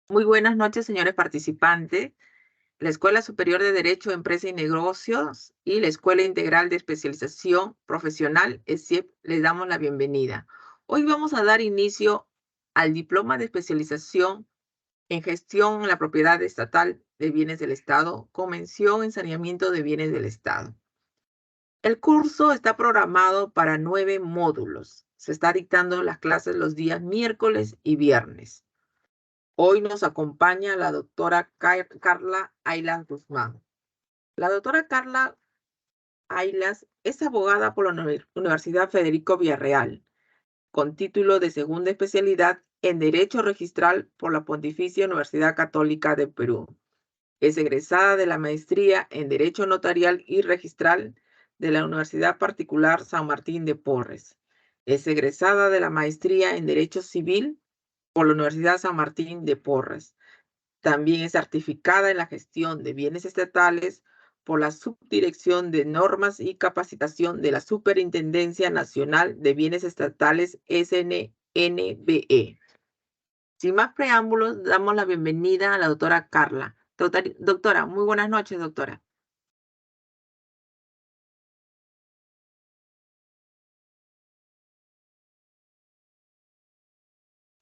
Muy buenas noches, señores participantes. La Escuela Superior de Derecho, Empresa y Negocios y la Escuela Integral de Especialización Profesional, ESIEP, les damos la bienvenida. Hoy vamos a dar inicio al Diploma de Especialización en Gestión en la Propiedad Estatal de Bienes del Estado, con mención en saneamiento de bienes del Estado. El curso está programado para 9 módulos. Se está dictando las clases los días miércoles y viernes. Hoy nos acompaña la doctora Carla Aylas Guzmán. La doctora Carla Aylas es abogada por la Universidad Federico Villarreal, con título de segunda especialidad en Derecho Registral por la Pontificia Universidad Católica de Perú. Es egresada de la maestría en Derecho Notarial y Registral de la Universidad Particular San Martín de Porres. Es egresada de la maestría en Derecho Civil por la Universidad San Martín de Porres. También es certificada en la gestión de bienes estatales por la Subdirección de Normas y Capacitación de la Superintendencia Nacional de Bienes Estatales, SNNBE. Sin más preámbulos, damos la bienvenida a la doctora Carla. Doctora, muy buenas noches, doctora.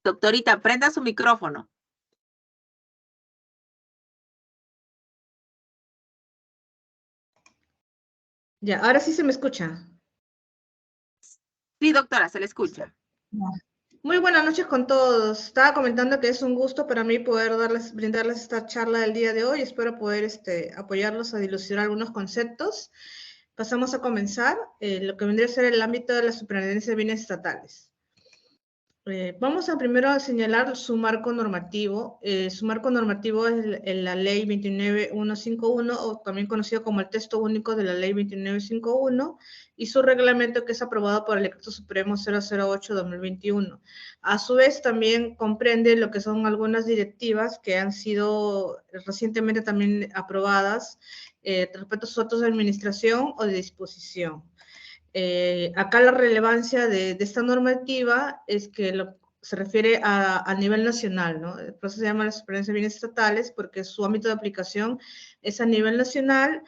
Doctorita, prenda su micrófono. Ya, ahora sí se me escucha. Sí, doctora, se le escucha. Muy buenas noches con todos. Estaba comentando que es un gusto para mí poder brindarles esta charla del día de hoy. Espero poder apoyarlos a dilucidar algunos conceptos. Pasamos a comenzar lo que vendría a ser el ámbito de la superintendencia de bienes estatales. Vamos a primero señalar su marco normativo. Su marco normativo es la Ley 29151, o también conocido como el Texto Único de la Ley 2951, y su reglamento, que es aprobado por el Decreto Supremo 008-2021. A su vez, también comprende lo que son algunas directivas que han sido recientemente también aprobadas respecto a sus actos de administración o de disposición. Acá la relevancia de esta normativa es que se refiere a nivel nacional, ¿no? Por eso se llama la superintendencia de bienes estatales, porque su ámbito de aplicación es a nivel nacional,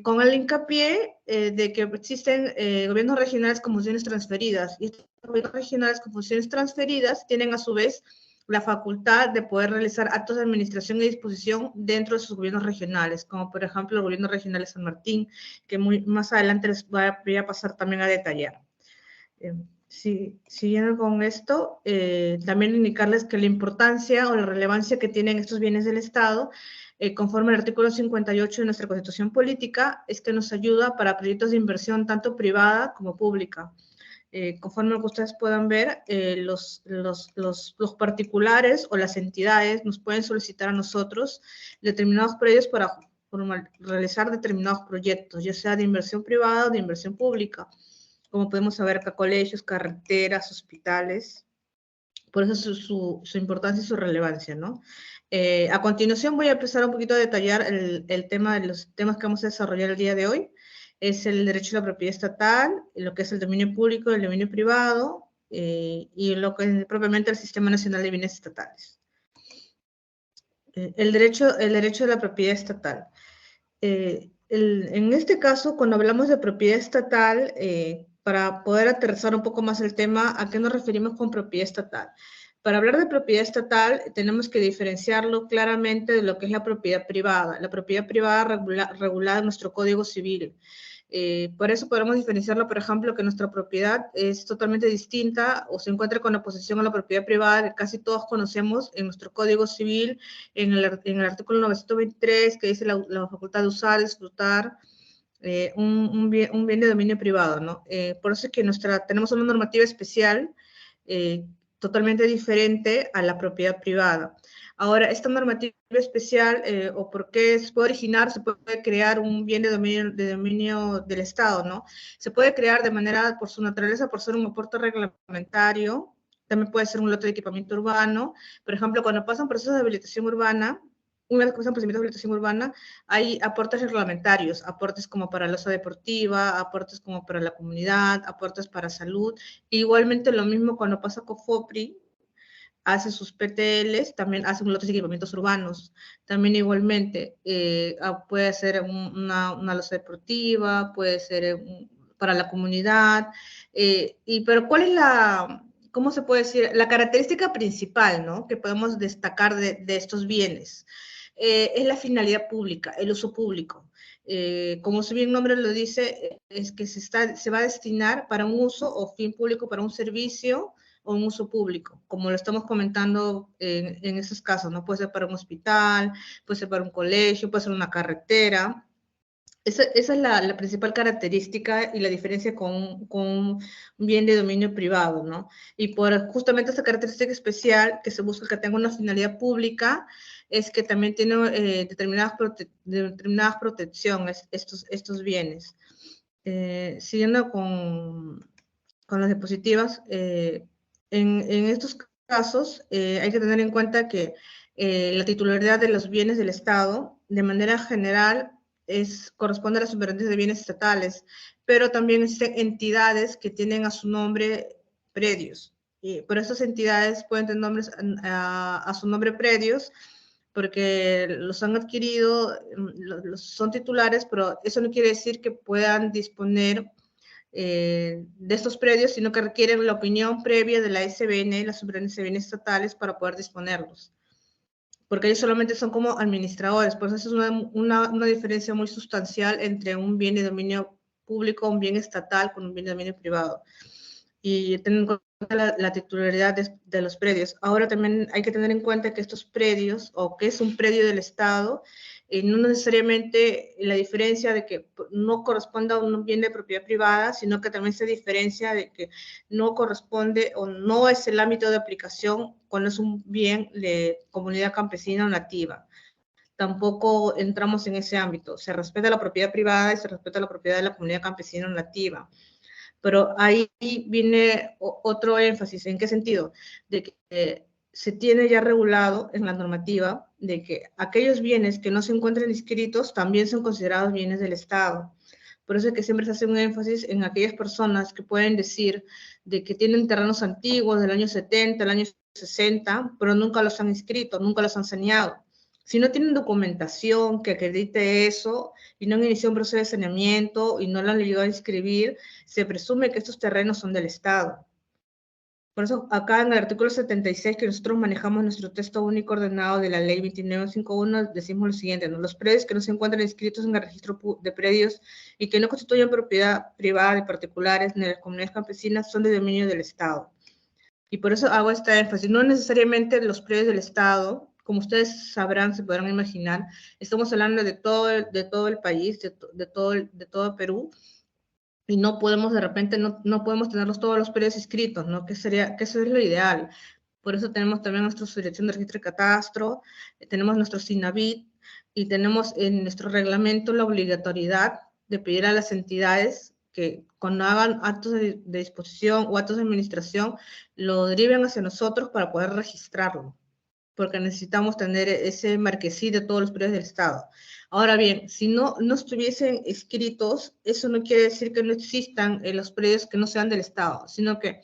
con el hincapié de que existen gobiernos regionales con funciones transferidas, y estos gobiernos regionales con funciones transferidas tienen a su vez la facultad de poder realizar actos de administración y disposición dentro de sus gobiernos regionales, como por ejemplo el gobierno regional de San Martín, que más adelante les voy a pasar también a detallar. Siguiendo con esto, también indicarles que la importancia o la relevancia que tienen estos bienes del Estado, conforme al artículo 58 de nuestra Constitución Política, es que nos ayuda para proyectos de inversión tanto privada como pública. Conforme lo que ustedes puedan ver, los particulares o las entidades nos pueden solicitar a nosotros determinados predios para realizar determinados proyectos, ya sea de inversión privada o de inversión pública, como podemos saber acá, colegios, carreteras, hospitales. Por eso su importancia y su relevancia, ¿no? A continuación voy a empezar un poquito a detallar el tema de los temas que vamos a desarrollar el día de hoy. Es el derecho a la propiedad estatal, lo que es el dominio público, el dominio privado, y lo que es propiamente el Sistema Nacional de Bienes Estatales. El derecho a la propiedad estatal. En este caso, cuando hablamos de propiedad estatal, para poder aterrizar un poco más el tema, ¿a qué nos referimos con propiedad estatal? Para hablar de propiedad estatal, tenemos que diferenciarlo claramente de lo que es la propiedad privada. La propiedad privada regulada en nuestro Código Civil. Por eso podemos diferenciarlo, por ejemplo, que nuestra propiedad es totalmente distinta o se encuentra con oposición a la propiedad privada que casi todos conocemos en nuestro Código Civil, en el artículo 923, que dice la facultad de usar, disfrutar un bien de dominio privado, ¿no? Por eso es que tenemos una normativa especial totalmente diferente a la propiedad privada. Ahora, esta normativa especial, o por qué se puede originar, se puede crear un bien de dominio del Estado, ¿no? Se puede crear de manera, por su naturaleza, por ser un aporte reglamentario, también puede ser un lote de equipamiento urbano. Por ejemplo, cuando pasan procesos de habilitación urbana, una vez que pasan procedimientos de habilitación urbana, hay aportes reglamentarios, aportes como para la osa deportiva, aportes como para la comunidad, aportes para salud. E igualmente lo mismo cuando pasa COFOPRI, hace sus PTLs, también hace un lote de equipamientos urbanos. También igualmente puede ser una losa deportiva, puede ser para la comunidad. Pero ¿cuál es cómo se puede decir? La característica principal, ¿no?, que podemos destacar de estos bienes. Es la finalidad pública, el uso público. Como su bien nombre lo dice, es que se va a destinar para un uso o fin público, para un servicio o un uso público, como lo estamos comentando en esos casos, ¿no? Puede ser para un hospital, puede ser para un colegio, puede ser una carretera. Esa es la principal característica y la diferencia con un bien de dominio privado, ¿no? Y por justamente esa característica especial que se busca que tenga una finalidad pública, es que también tiene determinadas protecciones estos bienes. Siguiendo con las diapositivas, en estos casos hay que tener en cuenta que la titularidad de los bienes del Estado, de manera general, corresponde a las superintendencias de bienes estatales, pero también existen entidades que tienen a su nombre predios. Pero estas entidades pueden tener nombres a su nombre predios porque los han adquirido, son titulares, pero eso no quiere decir que puedan disponer de estos predios, sino que requieren la opinión previa de la SBN, las superintendencias de bienes estatales, para poder disponerlos. Porque ellos solamente son como administradores, por eso es una diferencia muy sustancial entre un bien de dominio público, un bien estatal, con un bien de dominio privado. Y tener en cuenta la titularidad de los predios. Ahora también hay que tener en cuenta que estos predios, o que es un predio del Estado, no necesariamente la diferencia de que no corresponda a un bien de propiedad privada, sino que también se diferencia de que no corresponde o no es el ámbito de aplicación cuando es un bien de comunidad campesina o nativa. Tampoco entramos en ese ámbito. Se respeta la propiedad privada y se respeta la propiedad de la comunidad campesina o nativa. Pero ahí viene otro énfasis. ¿En qué sentido? De que se tiene ya regulado en la normativa de que aquellos bienes que no se encuentren inscritos también son considerados bienes del Estado. Por eso es que siempre se hace un énfasis en aquellas personas que pueden decir de que tienen terrenos antiguos del año 70, del año 60, pero nunca los han inscrito, nunca los han saneado. Si no tienen documentación que acredite eso y no han iniciado un proceso de saneamiento y no lo han llegado a inscribir, se presume que estos terrenos son del Estado. Por eso, acá en el artículo 76, que nosotros manejamos nuestro texto único ordenado de la ley 2951, decimos lo siguiente, ¿no? Los predios que no se encuentran inscritos en el registro de predios y que no constituyen propiedad privada de particulares ni de las comunidades campesinas son de dominio del Estado. Y por eso hago esta énfasis. No necesariamente los predios del Estado, como ustedes sabrán, se podrán imaginar, estamos hablando de todo el país, de todo Perú, y no podemos de repente, no podemos tenerlos todos los predios inscritos, ¿no? Que eso es lo ideal. Por eso tenemos también nuestra Dirección de Registro y Catastro, tenemos nuestro SINAVIT, y tenemos en nuestro reglamento la obligatoriedad de pedir a las entidades que cuando hagan actos de disposición o actos de administración, lo deriven hacia nosotros para poder registrarlo, porque necesitamos tener ese marquesí de todos los predios del Estado. Ahora bien, si no estuviesen escritos, eso no quiere decir que no existan los predios que no sean del Estado, sino que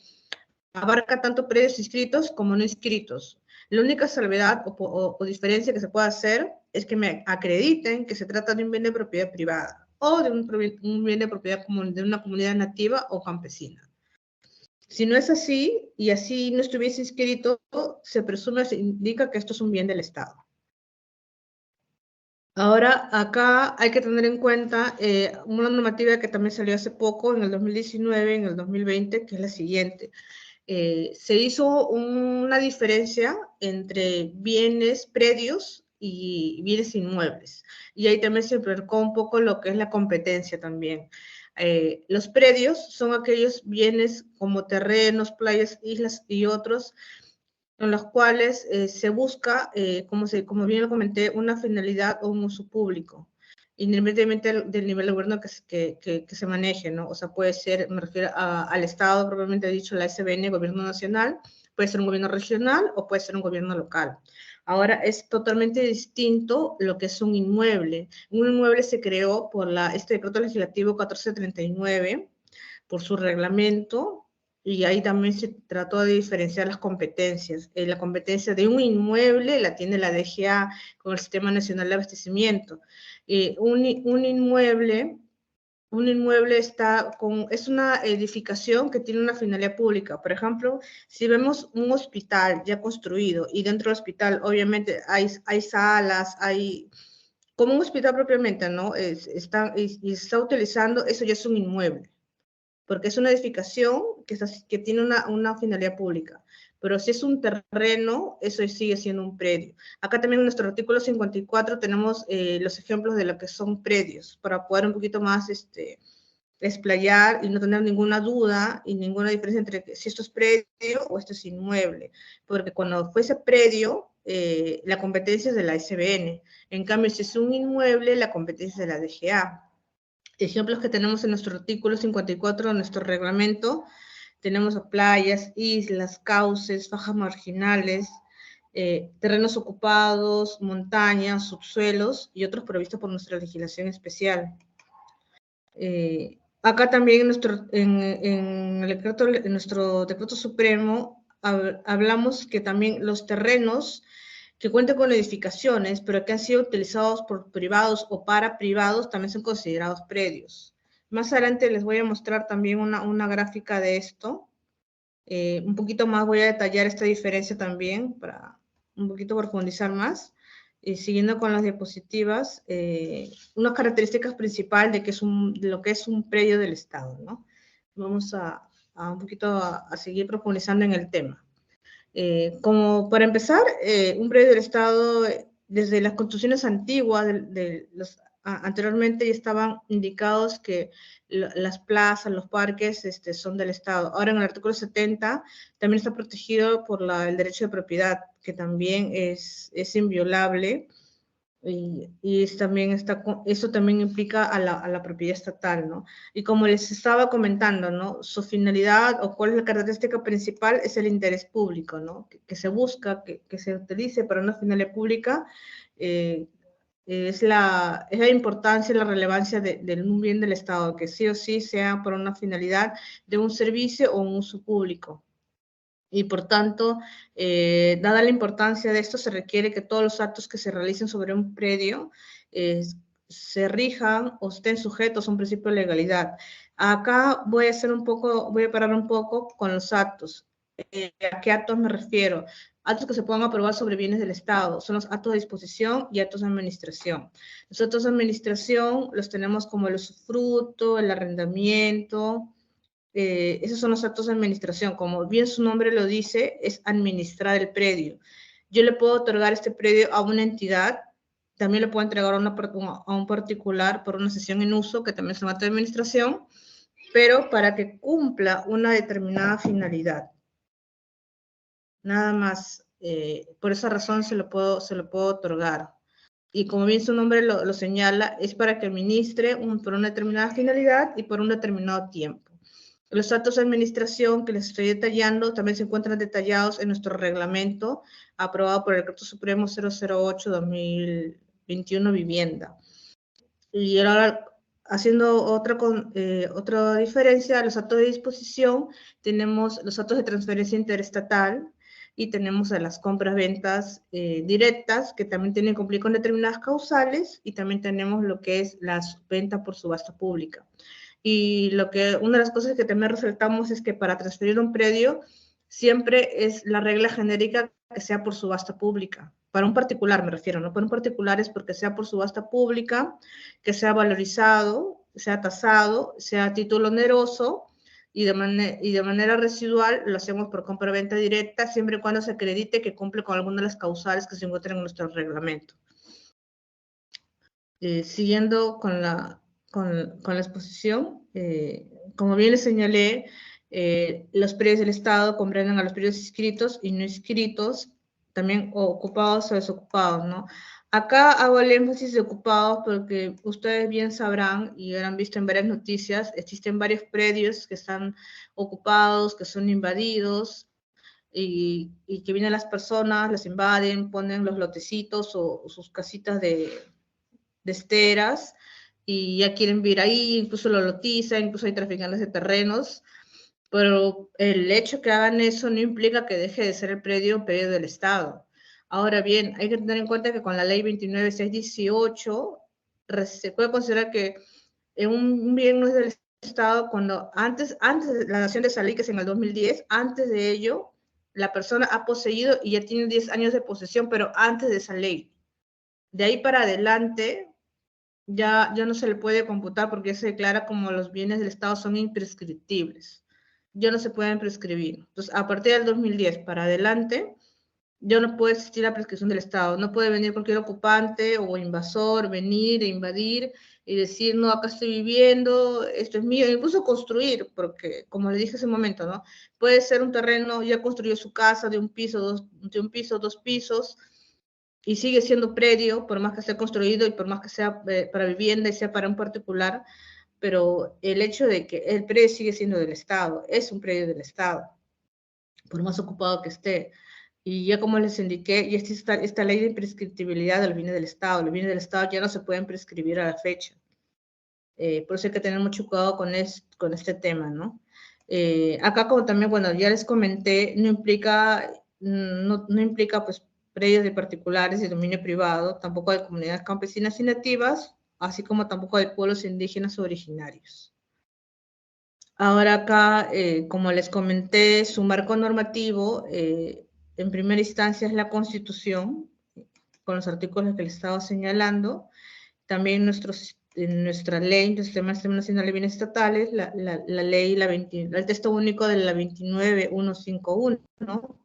abarca tanto predios inscritos como no inscritos. La única salvedad o diferencia que se puede hacer es que me acrediten que se trata de un bien de propiedad privada o de un bien de propiedad de una comunidad nativa o campesina. Si no es así, y así no estuviese inscrito, se indica que esto es un bien del Estado. Ahora, acá hay que tener en cuenta una normativa que también salió hace poco, en el 2019, en el 2020, que es la siguiente. Se hizo una diferencia entre bienes predios y bienes inmuebles. Y ahí también se marcó un poco lo que es la competencia también. Los predios son aquellos bienes como terrenos, playas, islas y otros, en los cuales se busca, como bien lo comenté, una finalidad o un uso público, independientemente del nivel de gobierno que se maneje, ¿no? O sea, puede ser, me refiero al Estado propiamente dicho, la SBN, Gobierno Nacional, Puede ser un gobierno regional o puede ser un gobierno local. Ahora es totalmente distinto lo que es un inmueble. Un inmueble se creó por este decreto legislativo 1439, por su reglamento, y ahí también se trató de diferenciar las competencias. La competencia de un inmueble la tiene la DGA con el Sistema Nacional de Abastecimiento. Un inmueble es una edificación que tiene una finalidad pública. Por ejemplo, si vemos un hospital ya construido y dentro del hospital obviamente hay salas, como un hospital propiamente, ¿no? Y se está utilizando, eso ya es un inmueble, porque es una edificación que tiene una finalidad pública. Pero si es un terreno, eso sigue siendo un predio. Acá también en nuestro artículo 54 tenemos los ejemplos de lo que son predios, para poder un poquito más explayar y no tener ninguna duda y ninguna diferencia entre si esto es predio o esto es inmueble. Porque cuando fuese predio, la competencia es de la SBN. En cambio, si es un inmueble, la competencia es de la DGA. Ejemplos que tenemos en nuestro artículo 54 de nuestro reglamento, tenemos playas, islas, cauces, fajas marginales, terrenos ocupados, montañas, subsuelos y otros previstos por nuestra legislación especial. Acá también en nuestro decreto supremo hablamos que también los terrenos que cuenten con edificaciones, pero que han sido utilizados por privados o para privados, también son considerados predios. Más adelante les voy a mostrar también una gráfica de esto. Un poquito más voy a detallar esta diferencia también, para un poquito profundizar más. Siguiendo con las diapositivas, unas características principales de lo que es un predio del Estado, ¿no? Vamos a un poquito a seguir profundizando en el tema. Como para empezar, un predio del Estado, desde las construcciones antiguas, anteriormente ya estaban indicados que las plazas, los parques son del Estado. Ahora en el artículo 70 también está protegido por el derecho de propiedad, que también es inviolable. Eso también implica a la propiedad estatal, ¿no? Y como les estaba comentando, ¿no? Su finalidad o cuál es la característica principal es el interés público, ¿no? Que se busca, que se utilice para una finalidad pública, es la importancia y la relevancia de un bien del Estado, que sí o sí sea por una finalidad de un servicio o un uso público. Y por tanto, dada la importancia de esto, se requiere que todos los actos que se realicen sobre un predio se rijan o estén sujetos a un principio de legalidad. Acá voy a parar un poco con los actos. ¿A qué actos me refiero? Actos que se puedan aprobar sobre bienes del Estado. Son los actos de disposición y actos de administración. Los actos de administración los tenemos como el usufructo, el arrendamiento. Esos son los actos de administración. Como bien su nombre lo dice, es administrar el predio. Yo le puedo otorgar este predio a una entidad, también le puedo entregar a un particular por una sesión en uso, que también es un acto de administración, pero para que cumpla una determinada finalidad. Nada más. Por esa razón se lo puedo otorgar. Y como bien su nombre lo señala, es para que administre por una determinada finalidad y por un determinado tiempo. Los actos de administración que les estoy detallando también se encuentran detallados en nuestro reglamento aprobado por el Decreto Supremo 008-2021 Vivienda. Y ahora, haciendo otra diferencia, los actos de disposición, tenemos los actos de transferencia interestatal y tenemos a las compras-ventas directas, que también tienen que cumplir con determinadas causales, y también tenemos lo que es las ventas por subasta pública. Y una de las cosas que también resaltamos es que para transferir un predio siempre es la regla genérica que sea por subasta pública. Para un particular me refiero, ¿no? Para un particular es porque sea por subasta pública, que sea valorizado, sea tasado, sea a título oneroso, y de manera residual lo hacemos por compra-venta directa, siempre y cuando se acredite que cumple con alguna de las causales que se encuentran en nuestro reglamento. Siguiendo con la exposición, como bien les señalé, los predios del Estado comprenden a los predios inscritos y no inscritos, también ocupados o desocupados, ¿no? Acá hago el énfasis de ocupados porque ustedes bien sabrán y habrán visto en varias noticias, existen varios predios que están ocupados, que son invadidos, y que vienen las personas, las invaden, ponen los lotecitos o sus casitas de esteras y ya quieren vivir ahí, incluso lo lotizan, incluso hay traficantes de terrenos, pero el hecho que hagan eso no implica que deje de ser el predio un predio del Estado. Ahora bien, hay que tener en cuenta que con la ley 29618 se puede considerar que un bien no es del Estado cuando antes de la nación de esa ley, que es en el 2010, antes de ello, la persona ha poseído y ya tiene 10 años de posesión, pero antes de esa ley. De ahí para adelante, ya no se le puede computar porque se declara como los bienes del Estado son imprescriptibles. Ya no se pueden prescribir. Entonces, a partir del 2010 para adelante, ya no puede existir la prescripción del Estado. No puede venir cualquier ocupante o invasor, venir e invadir y decir, no, acá estoy viviendo, esto es mío, incluso construir, porque como le dije hace un momento, ¿no? Puede ser un terreno, ya construyó su casa de un piso, dos pisos, y sigue siendo predio, por más que esté construido y por más que sea para vivienda y sea para un particular, pero el hecho de que el predio sigue siendo del Estado, es un predio del Estado, por más ocupado que esté. Y ya como les indiqué, ya existe esta ley de imprescriptibilidad de los bienes del Estado. Los bienes del Estado ya no se pueden prescribir a la fecha. Por eso hay que tener mucho cuidado con este tema, ¿no? Acá como también, bueno, ya les comenté, no implica pues predios de particulares y dominio privado, tampoco de comunidades campesinas y nativas, así como tampoco de pueblos indígenas originarios. Ahora acá, como les comenté, su marco normativo, en primera instancia es la Constitución, con los artículos que les estaba señalando, también nuestra ley, nuestro Sistema Nacional de Bienes Estatales, el texto único de la 29151, ¿no?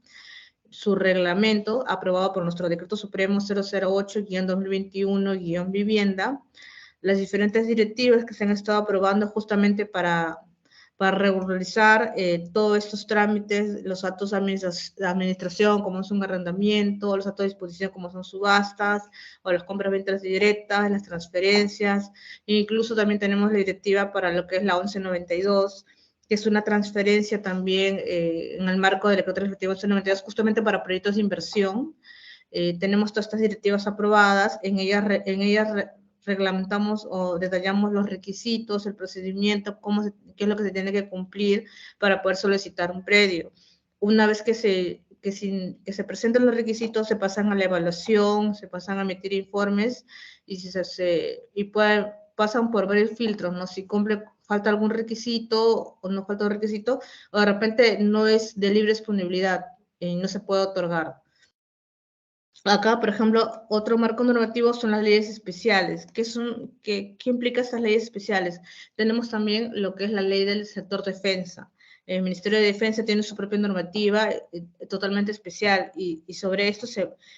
Su reglamento, aprobado por nuestro Decreto Supremo 008-2021-Vivienda, las diferentes directivas que se han estado aprobando justamente para regularizar todos estos trámites, los actos de administración, como es un arrendamiento, los actos de disposición, como son subastas, o las compras-ventas directas, las transferencias, e incluso también tenemos la directiva para lo que es la 1192, que es una transferencia también en el marco del decreto legislativo 1192, justamente para proyectos de inversión. Tenemos todas estas directivas aprobadas, en ellas reglamentamos o detallamos los requisitos, el procedimiento, qué es lo que se tiene que cumplir para poder solicitar un predio. Una vez que se presenten los requisitos, se pasan a la evaluación, se pasan a emitir informes y pasan por varios filtros, ¿no? Si falta algún requisito o no falta un requisito, o de repente no es de libre disponibilidad y no se puede otorgar. Acá, por ejemplo, otro marco normativo son las leyes especiales. ¿Qué implica estas leyes especiales? Tenemos también lo que es la ley del sector defensa. El Ministerio de Defensa tiene su propia normativa totalmente especial y sobre esto,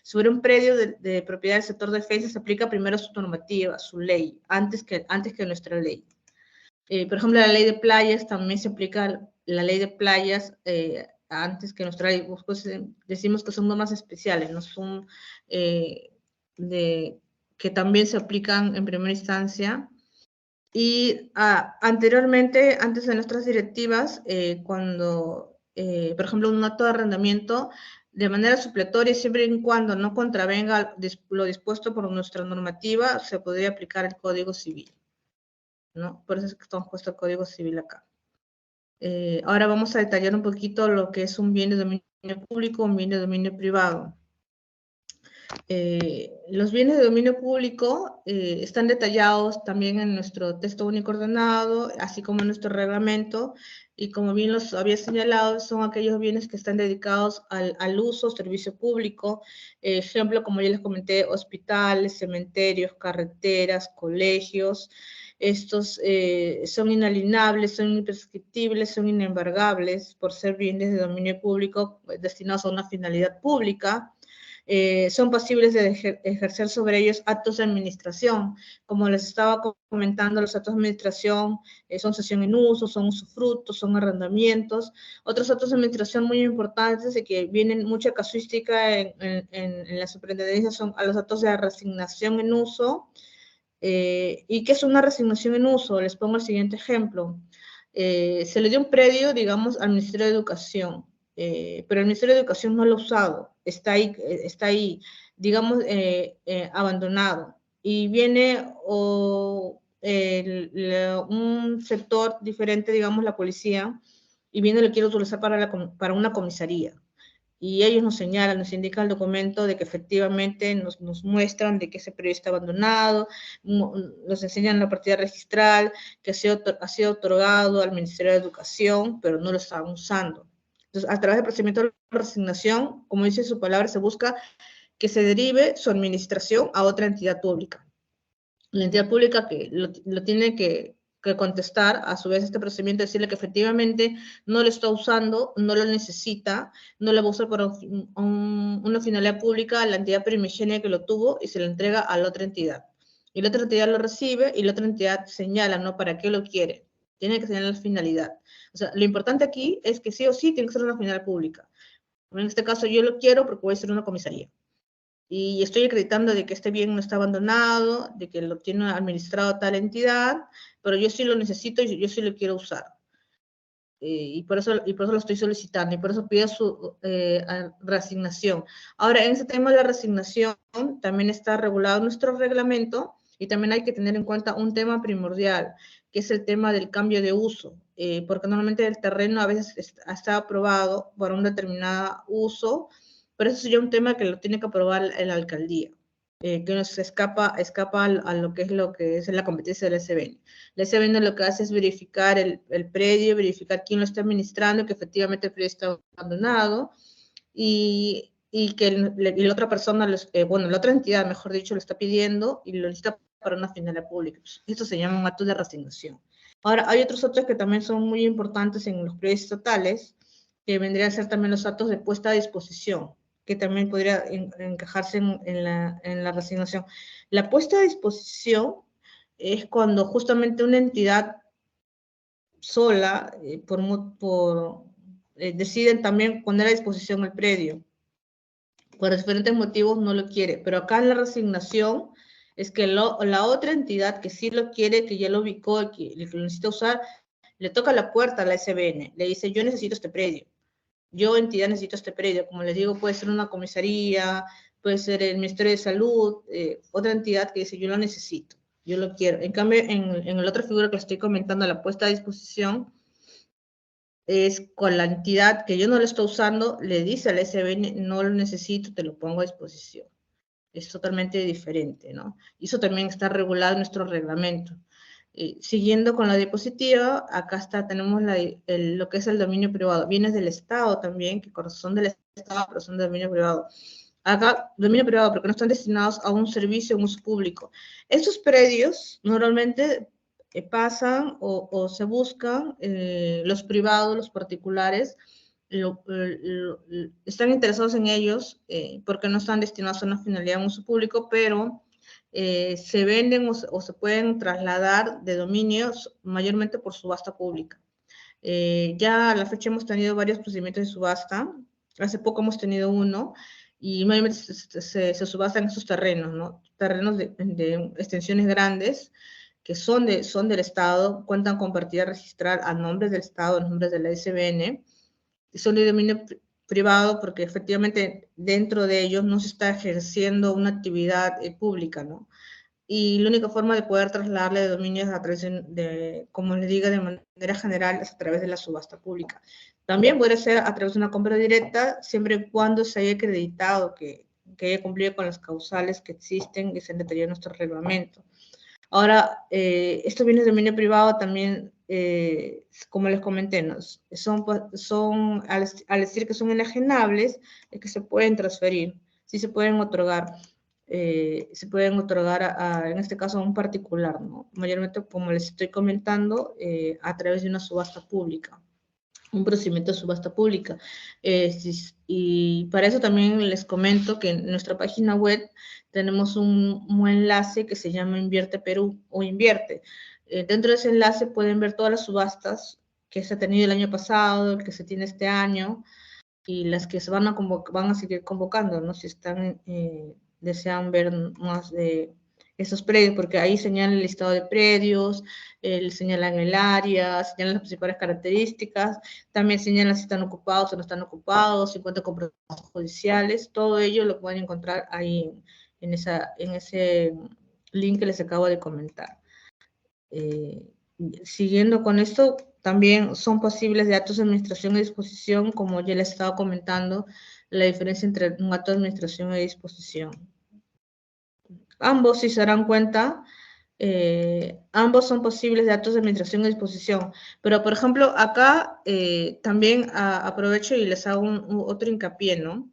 sobre un predio de propiedad del sector defensa se aplica primero su normativa, su ley, antes que nuestra ley. Por ejemplo, la ley de playas también se aplica la ley de playas antes que nuestra ley. Pues, decimos que son normas especiales, no son que también se aplican en primera instancia. Y anteriormente, antes de nuestras directivas, cuando, por ejemplo, un acto de arrendamiento, de manera supletoria, siempre y cuando no contravenga lo dispuesto por nuestra normativa, se podría aplicar el Código Civil, ¿no? Por eso es que estamos puesto el Código Civil acá. Ahora vamos a detallar un poquito lo que es un bien de dominio público, un bien de dominio privado. Los bienes de dominio público están detallados también en nuestro texto único ordenado, así como en nuestro reglamento, y como bien los había señalado, son aquellos bienes que están dedicados al uso, servicio público, ejemplo, como ya les comenté, hospitales, cementerios, carreteras, colegios. Estos son inalienables, son imprescriptibles, son inembargables por ser bienes de dominio público destinados a una finalidad pública. Son posibles de ejercer sobre ellos actos de administración. Como les estaba comentando, los actos de administración son cesión en uso, son usufructos, son arrendamientos. Otros actos de administración muy importantes y que vienen mucha casuística en la superintendencia son a los actos de resignación en uso. ¿Y qué es una resignación en uso? Les pongo el siguiente ejemplo. Se le dio un predio, digamos, al Ministerio de Educación. pero el Ministerio de Educación no lo ha usado, está ahí digamos, abandonado. Y viene un sector diferente, digamos, la policía, y viene y lo quiere utilizar para una comisaría. Y ellos nos señalan, nos indican el documento de que efectivamente nos muestran de que ese predio está abandonado, nos enseñan la partida registral que ha sido otorgado al Ministerio de Educación, pero no lo están usando. Entonces, a través del procedimiento de resignación, como dice su palabra, se busca que se derive su administración a otra entidad pública. La entidad pública que lo tiene que contestar, a su vez, este procedimiento, decirle que efectivamente no lo está usando, no lo necesita, no lo va a usar para una finalidad pública, la entidad primigenia que lo tuvo, y se lo entrega a la otra entidad. Y la otra entidad lo recibe, y la otra entidad señala, ¿no?, para qué lo quiere. Tiene que señalar la finalidad. O sea, lo importante aquí es que sí o sí tiene que ser una finalidad pública. En este caso yo lo quiero porque voy a ser una comisaría. Y estoy acreditando de que este bien no está abandonado, de que lo tiene administrado tal entidad, pero yo sí lo necesito y yo sí lo quiero usar. Y por eso lo estoy solicitando, y por eso pido su reasignación. Ahora, en ese tema de la reasignación, también está regulado nuestro reglamento, y también hay que tener en cuenta un tema primordial, que es el tema del cambio de uso, porque normalmente el terreno a veces está aprobado para un determinado uso, pero eso sería un tema que lo tiene que aprobar la alcaldía, que nos escapa a lo que es la competencia del SBN. La SBN lo que hace es verificar el predio, verificar quién lo está administrando, que efectivamente el predio está abandonado, y que la otra persona, la otra entidad, mejor dicho, lo está pidiendo y lo necesita para una finalidad pública. Esto se llama un acto de reasignación. Ahora, hay otros actos que también son muy importantes en los predios estatales, que vendrían a ser también los actos de puesta a disposición, que también podría encajarse en la reasignación. La puesta a disposición es cuando justamente una entidad sola, deciden también poner a disposición el predio. Por diferentes motivos no lo quiere, pero acá en la reasignación es que la otra entidad que sí lo quiere, que ya lo ubicó, que lo necesita usar, le toca la puerta a la SBN, le dice, yo necesito este predio. Yo, entidad, necesito este predio. Como les digo, puede ser una comisaría, puede ser el Ministerio de Salud, otra entidad que dice, yo lo necesito, yo lo quiero. En cambio, en la otra figura que les estoy comentando, la puesta a disposición, es con la entidad que yo no lo estoy usando, le dice al SBN, no lo necesito, te lo pongo a disposición. Es totalmente diferente, ¿no? Y eso también está regulado en nuestro reglamento. Siguiendo con la diapositiva, acá tenemos lo que es el dominio privado. Bienes del Estado también, que son del Estado, pero son de dominio privado. Acá, dominio privado, porque no están destinados a un servicio o un uso público. Estos predios normalmente pasan o se buscan los privados, los particulares, están interesados en ellos porque no están destinados a una finalidad de un uso público, pero se venden o se pueden trasladar de dominios mayormente por subasta pública. Ya a la fecha hemos tenido varios procedimientos de subasta. Hace poco hemos tenido uno, y mayormente se subastan esos terrenos, ¿no? Terrenos de extensiones grandes, que son del Estado, cuentan con partida registral a nombre del Estado, a nombre de la SBN, y son de dominio privado porque efectivamente dentro de ellos no se está ejerciendo una actividad pública, ¿no? Y la única forma de poder trasladarle de dominio es a través de, como les digo, de manera general, es a través de la subasta pública. También puede ser a través de una compra directa, siempre y cuando se haya acreditado que haya cumplido con las causales que existen y se detalló en nuestro reglamento. Ahora, estos bienes de dominio privado también, como les comenté, ¿no? son al decir que son enajenables, es que se pueden transferir, sí se pueden otorgar. En este caso, a un particular, ¿no? Mayormente, como les estoy comentando, a través de una subasta pública, un procedimiento de subasta pública. Y para eso también les comento que en nuestra página web tenemos un enlace que se llama Invierte Perú o Invierte. Dentro de ese enlace pueden ver todas las subastas que se ha tenido el año pasado, el que se tiene este año, y las que se van a seguir convocando, ¿no? Si desean ver más de esos predios, porque ahí señalan el listado de predios, señalan el área, señalan las principales características, también señalan si están ocupados o no están ocupados, si cuentan con procesos judiciales, todo ello lo pueden encontrar ahí en ese link que les acabo de comentar. Siguiendo con esto, también son posibles de actos de administración y disposición, como ya les estaba comentando, la diferencia entre un acto de administración y disposición. Ambos, si se darán cuenta, ambos son posibles de actos de administración y disposición. Pero, por ejemplo, acá también aprovecho y les hago otro hincapié, ¿no?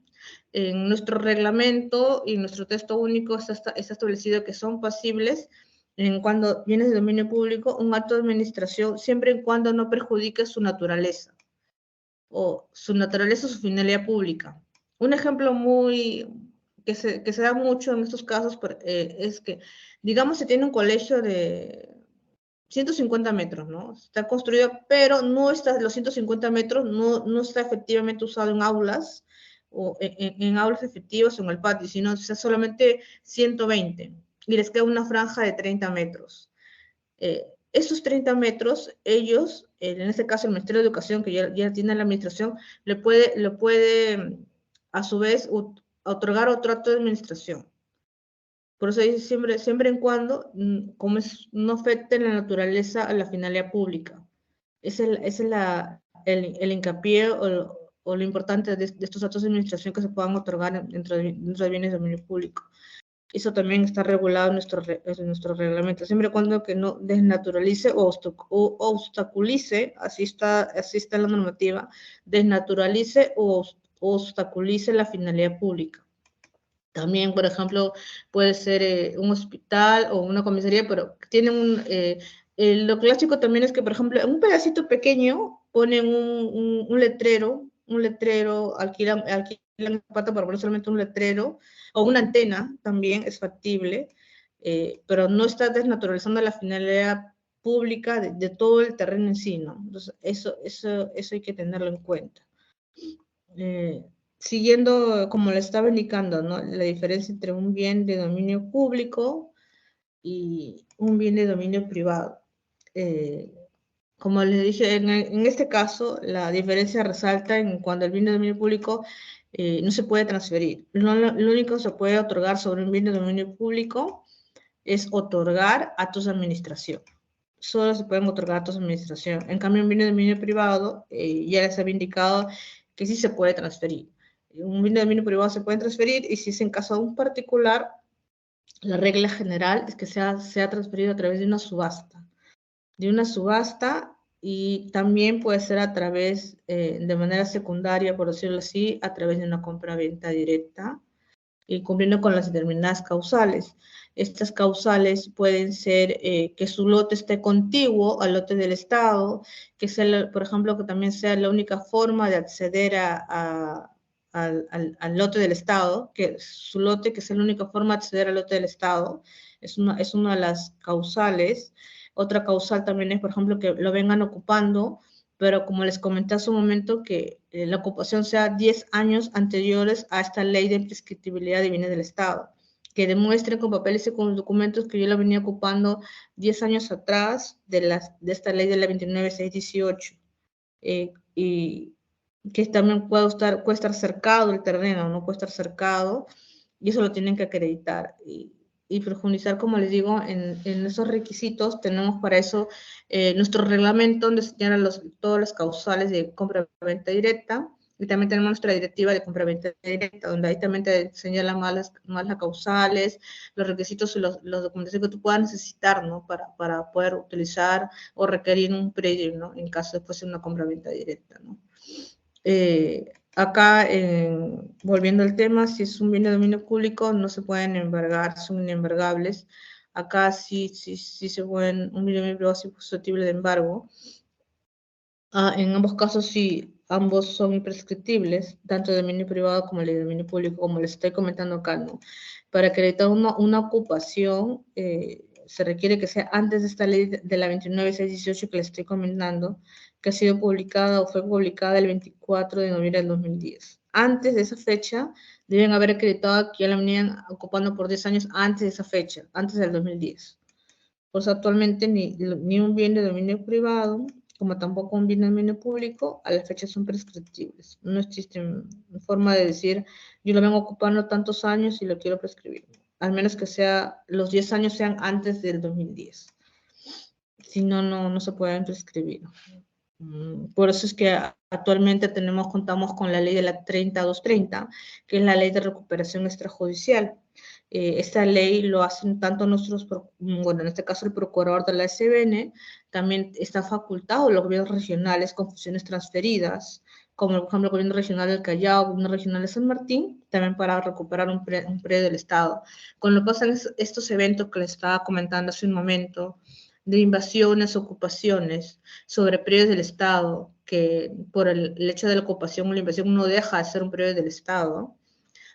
En nuestro reglamento y nuestro texto único está establecido que son pasibles en cuando viene de dominio público un acto de administración, siempre y cuando no perjudique su naturaleza o su finalidad pública. Un ejemplo que se da mucho en estos casos es que, digamos, se tiene un colegio de 150 metros, ¿no? Está construido, pero los 150 metros no está efectivamente usado en aulas, o en aulas efectivas o en el patio, sino solamente 120, y les queda una franja de 30 metros. Esos 30 metros, ellos, en este caso el Ministerio de Educación, que ya tiene la administración, le puede a su vez otorgar otro acto de administración. Por eso dice siempre en cuando, como no afecte la naturaleza a la finalidad pública. Ese es el hincapié o lo importante de estos actos de administración que se puedan otorgar dentro de bienes de dominio público. Eso también está regulado en nuestro reglamento, siempre y cuando que no desnaturalice o obstaculice, así está la normativa, desnaturalice o obstaculice la finalidad pública. También, por ejemplo, puede ser un hospital o una comisaría, pero tienen lo clásico también es que, por ejemplo, en un pedacito pequeño ponen un letrero, alquilan pata para poner solamente un letrero, o una antena también es factible, pero no está desnaturalizando la finalidad pública de todo el terreno en sí, ¿no? Entonces, eso hay que tenerlo en cuenta. Siguiendo, como le estaba indicando, ¿no? La diferencia entre un bien de dominio público y un bien de dominio privado. Como les dije, en este caso, la diferencia resalta en cuando el bien de dominio público no se puede transferir. Lo único que se puede otorgar sobre un bien de dominio público es otorgar actos de administración. Solo se pueden otorgar actos de administración. En cambio, un bien de dominio privado, ya les había indicado que sí se puede transferir. Un bien de dominio privado se puede transferir, y si es en caso de un particular, la regla general es que sea transferido a través de una subasta. Y también puede ser a través, de manera secundaria, por decirlo así, a través de una compra-venta directa, y cumpliendo con las determinadas causales. Estas causales pueden ser que su lote esté contiguo al lote del Estado, que sea, por ejemplo, que también sea la única forma de acceder al lote del Estado, que su lote, que sea la única forma de acceder al lote del Estado, es una de las causales. Otra causal también es, por ejemplo, que lo vengan ocupando, pero como les comenté hace un momento, que la ocupación sea 10 años anteriores a esta ley de imprescriptibilidad de bienes del Estado, que demuestren con papeles y con documentos que yo la venía ocupando 10 años atrás de esta ley de la 29618, y que también puede estar cercado el terreno, no puede estar cercado, y eso lo tienen que acreditar. Y profundizar, como les digo, en esos requisitos. Tenemos para eso nuestro reglamento, donde señalan todas las causales de compra-venta directa, y también tenemos nuestra directiva de compra-venta directa, donde ahí también te señalan más las causales, los requisitos y los documentos que tú puedas necesitar, ¿no? Para poder utilizar o requerir un predio, ¿no? En caso de fuese una compra-venta directa, ¿no? Acá, volviendo al tema, si es un bien de dominio público, no se pueden embargar, son inembargables. Acá sí se pueden, un bien de dominio privado es susceptible de embargo. En ambos casos sí, ambos son imprescriptibles, tanto de dominio privado como el de dominio público, como les estoy comentando acá, ¿no? Para acreditar una ocupación, se requiere que sea antes de esta ley de la 29618 que les estoy comentando, que ha sido publicada o fue publicada el 24 de noviembre del 2010. antes de esa fecha, deben haber acreditado que ya la venían ocupando por 10 años antes de esa fecha, antes del 2010. Pues actualmente ni un bien de dominio privado, como tampoco un bien de dominio público, a la fecha son prescriptibles. No existe forma de decir, yo lo vengo ocupando tantos años y lo quiero prescribir. Al menos que los 10 años sean antes del 2010. Si no, no se pueden prescribir. Por eso es que actualmente contamos con la ley de la 30230, que es la ley de recuperación extrajudicial. Esta ley lo hacen tanto en este caso el procurador de la SBN, también está facultado los gobiernos regionales con funciones transferidas, como por ejemplo el gobierno regional del Callao, el gobierno regional de San Martín, también para recuperar un predio del Estado. Con lo que pasan estos eventos que les estaba comentando hace un momento, de invasiones, ocupaciones sobre predios del Estado, que por el hecho de la ocupación o la invasión no deja de ser un predio del Estado.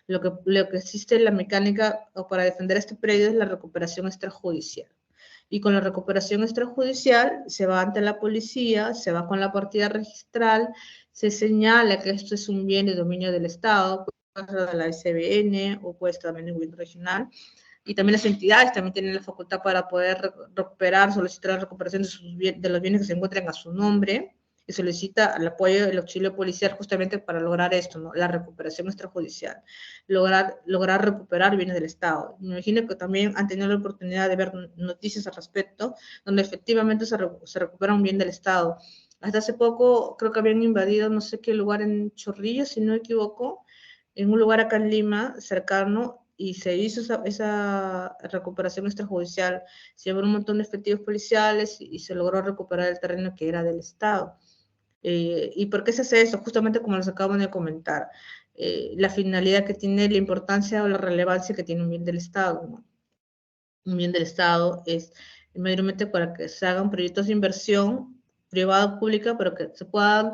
Lo que existe en la mecánica para defender este predio es la recuperación extrajudicial. Y con la recuperación extrajudicial se va ante la policía, se va con la partida registral, se señala que esto es un bien de dominio del Estado, puede ser de la SBN o puede ser también el gobierno regional, y también las entidades también tienen la facultad para poder recuperar, solicitar la recuperación de los bienes que se encuentren a su nombre, y solicita el apoyo del auxilio policial justamente para lograr esto, ¿no? La recuperación extrajudicial, lograr recuperar bienes del Estado. Me imagino que también han tenido la oportunidad de ver noticias al respecto, donde efectivamente se recupera un bien del Estado. Hasta hace poco creo que habían invadido no sé qué lugar en Chorrillos, si no me equivoco, en un lugar acá en Lima, cercano, y se hizo esa recuperación extrajudicial, se llevaron un montón de efectivos policiales y se logró recuperar el terreno que era del Estado. ¿Y por qué se hace eso? Justamente como les acabo de comentar, la finalidad que tiene, la importancia o la relevancia que tiene un bien del Estado, ¿no? Un bien del Estado es mayormente para que se hagan proyectos de inversión privada o pública, pero que se puedan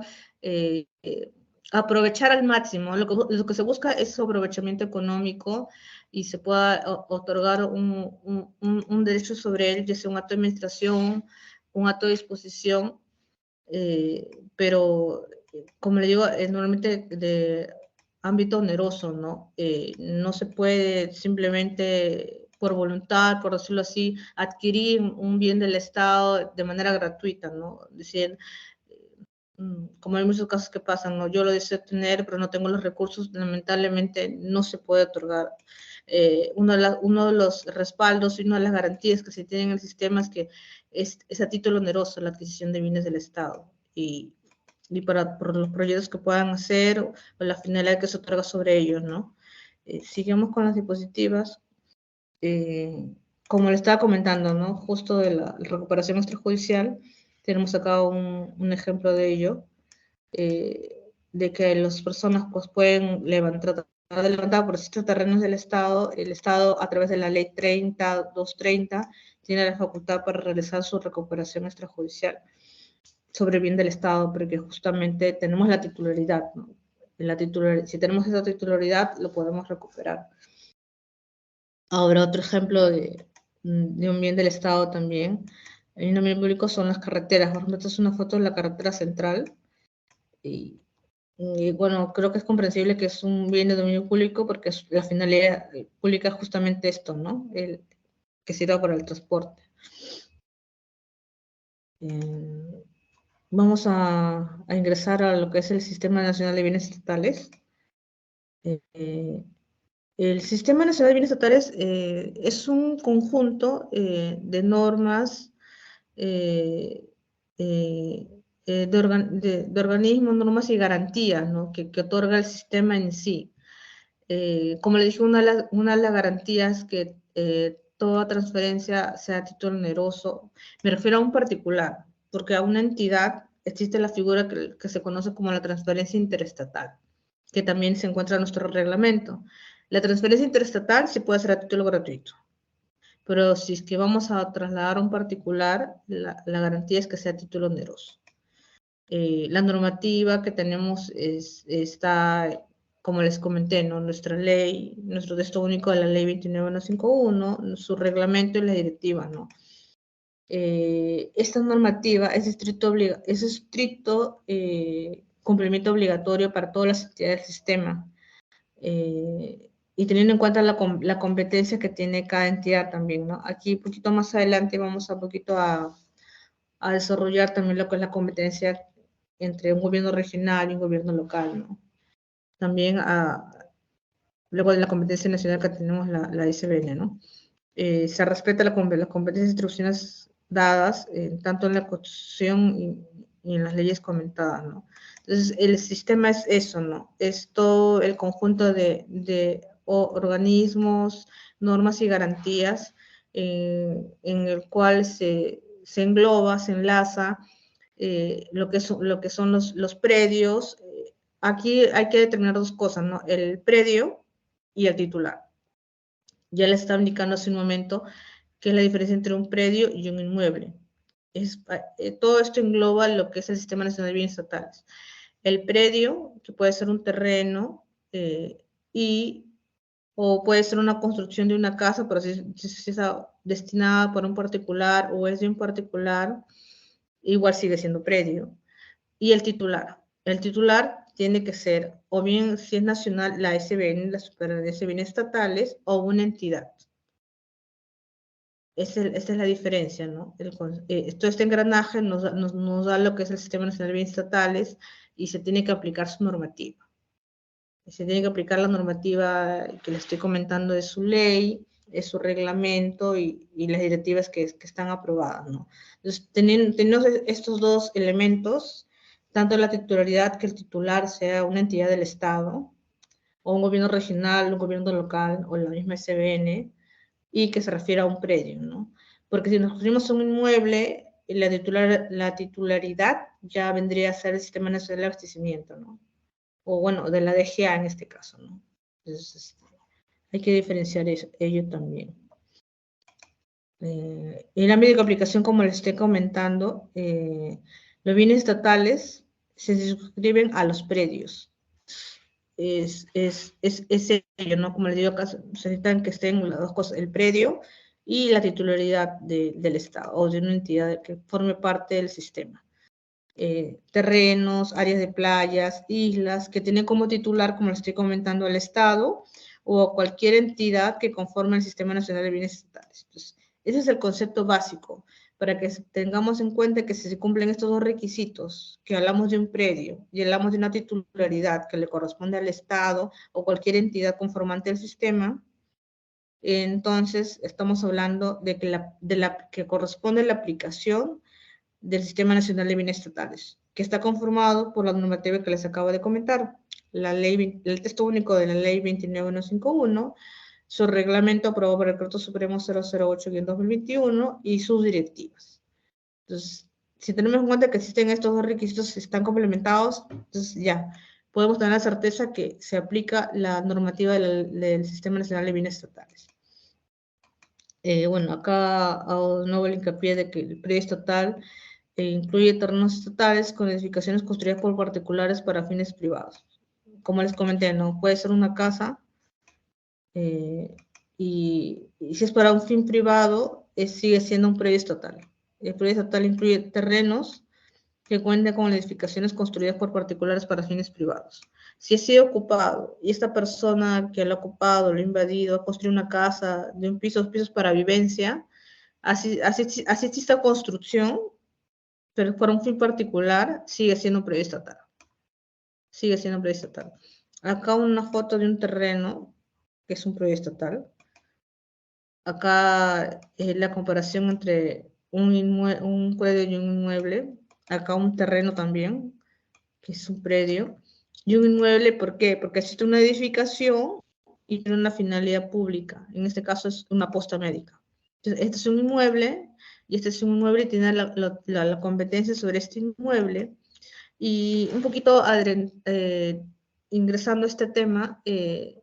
aprovechar al máximo. Lo que se busca es su aprovechamiento económico y se pueda otorgar un derecho sobre él, ya sea un acto de administración, un acto de disposición, pero como le digo, es normalmente de ámbito oneroso, ¿no? No se puede simplemente por voluntad, por decirlo así, adquirir un bien del Estado de manera gratuita, ¿no? Es decir, como hay muchos casos que pasan, ¿no? Yo lo deseo tener, pero no tengo los recursos, lamentablemente no se puede otorgar. Uno de los respaldos y una de las garantías que se tienen en el sistema es que es a título oneroso la adquisición de bienes del Estado. Y por los proyectos que puedan hacer o la finalidad que se otorga sobre ellos, ¿no? Sigamos con las diapositivas. Como le estaba comentando, ¿no? Justo de la recuperación extrajudicial, tenemos acá un ejemplo de ello, de que las personas pues pueden tratar de levantar por estos terrenos del Estado. El Estado, a través de la ley 230, tiene la facultad para realizar su recuperación extrajudicial sobre el bien del Estado, porque justamente tenemos la titularidad, ¿no? Si tenemos esa titularidad, lo podemos recuperar. Ahora, otro ejemplo de un bien del Estado también, el bien público son las carreteras. Por ejemplo, esta es una foto de la carretera central. Y bueno, creo que es comprensible que es un bien de dominio público porque la finalidad pública es justamente esto, ¿no? Que sirva para el transporte. Vamos a ingresar a lo que es el Sistema Nacional de Bienes Estatales. El Sistema Nacional de Bienes Estatales es un conjunto de normas, de organismos, normas y garantías, ¿no? que otorga el sistema en sí. Como le dije, una de las garantías que toda transferencia sea a título oneroso, me refiero a un particular, porque a una entidad existe la figura que se conoce como la transferencia interestatal, que también se encuentra en nuestro reglamento. La transferencia interestatal se puede hacer a título gratuito, pero si es que vamos a trasladar a un particular, la garantía es que sea a título oneroso. La normativa que tenemos está, como les comenté, ¿no? Nuestra ley, nuestro texto único de la ley 29151, su reglamento y la directiva, ¿no? Esta normativa es estricto cumplimiento obligatorio para todas las entidades del sistema. Y teniendo en cuenta la competencia que tiene cada entidad también, ¿no? Aquí un poquito más adelante vamos a desarrollar también lo que es la competencia entre un gobierno regional y un gobierno local, ¿no? También luego de la competencia nacional que tenemos la SBN, ¿no? Se respeta las competencias e instrucciones dadas, tanto en la Constitución y en las leyes comentadas, ¿no? Entonces, el sistema es eso, ¿no? Es todo el conjunto de organismos, normas y garantías en el cual se engloba, se enlaza lo que son los predios. Aquí hay que determinar dos cosas, ¿no? El predio y el titular. Ya le estaba indicando hace un momento qué es la diferencia entre un predio y un inmueble. Todo esto engloba lo que es el Sistema Nacional de Bienes Estatales. El predio, que puede ser un terreno, o puede ser una construcción de una casa, pero si está destinada para un particular o es de un particular, igual sigue siendo predio. Y el titular. El titular tiene que ser, o bien si es nacional, la SBN, la Superintendencia de Bienes Estatales, o una entidad. Esta es la diferencia, ¿no? Todo este engranaje nos da lo que es el Sistema Nacional de Bienes Estatales y se tiene que aplicar su normativa. Se tiene que aplicar la normativa que le estoy comentando de su ley, de su reglamento y las directivas que están aprobadas, ¿no? Entonces, teniendo estos dos elementos, tanto la titularidad, que el titular sea una entidad del Estado, o un gobierno regional, un gobierno local, o la misma SBN, y que se refiere a un predio, ¿no? Porque si nos referimos a un inmueble, la titularidad ya vendría a ser el Sistema Nacional de Abastecimiento, ¿no? O bueno, de la DGA en este caso, ¿no? Entonces, hay que diferenciar ello también. En el ámbito de aplicación, como les estoy comentando, los bienes estatales se suscriben a los predios. Es ello, ¿no? Como les digo acá, se necesitan que estén las dos cosas, el predio y la titularidad del Estado o de una entidad que forme parte del sistema. Terrenos, áreas de playas, islas, que tienen como titular, como les estoy comentando, al Estado o cualquier entidad que conforme el Sistema Nacional de Bienes Estatales. Entonces, ese es el concepto básico, para que tengamos en cuenta que si se cumplen estos dos requisitos, que hablamos de un predio y hablamos de una titularidad que le corresponde al Estado o cualquier entidad conformante del sistema, entonces estamos hablando de que corresponde la aplicación del Sistema Nacional de Bienes Estatales, que está conformado por la normativa que les acabo de comentar, el texto único de la Ley 29151, su reglamento aprobado por el Decreto Supremo 008-2021 y sus directivas. Entonces, si tenemos en cuenta que existen estos dos requisitos, están complementados, entonces ya, podemos tener la certeza que se aplica la normativa del Sistema Nacional de Bienes Estatales. Bueno, acá hago de nuevo el hincapié de que el predio estatal incluye terrenos estatales con edificaciones construidas por particulares para fines privados. Como les comenté, ¿no? Puede ser una casa y si es para un fin privado, sigue siendo un predio estatal. El predio estatal incluye terrenos que cuenten con edificaciones construidas por particulares para fines privados. Si ha sido ocupado y esta persona que lo ha ocupado, lo ha invadido, ha construido una casa de un piso, 2 pisos para vivencia, así exista construcción, pero para un fin particular, sigue siendo un predio estatal. Sigue siendo un predio estatal. Acá una foto de un terreno, que es un predio estatal. Acá la comparación entre un predio y un inmueble. Acá un terreno también, que es un predio. Y un inmueble, ¿por qué? Porque existe una edificación y tiene una finalidad pública. En este caso es una posta médica. Entonces, este es un inmueble y este es un inmueble y tiene la competencia sobre este inmueble. Y un poquito ingresando a este tema, el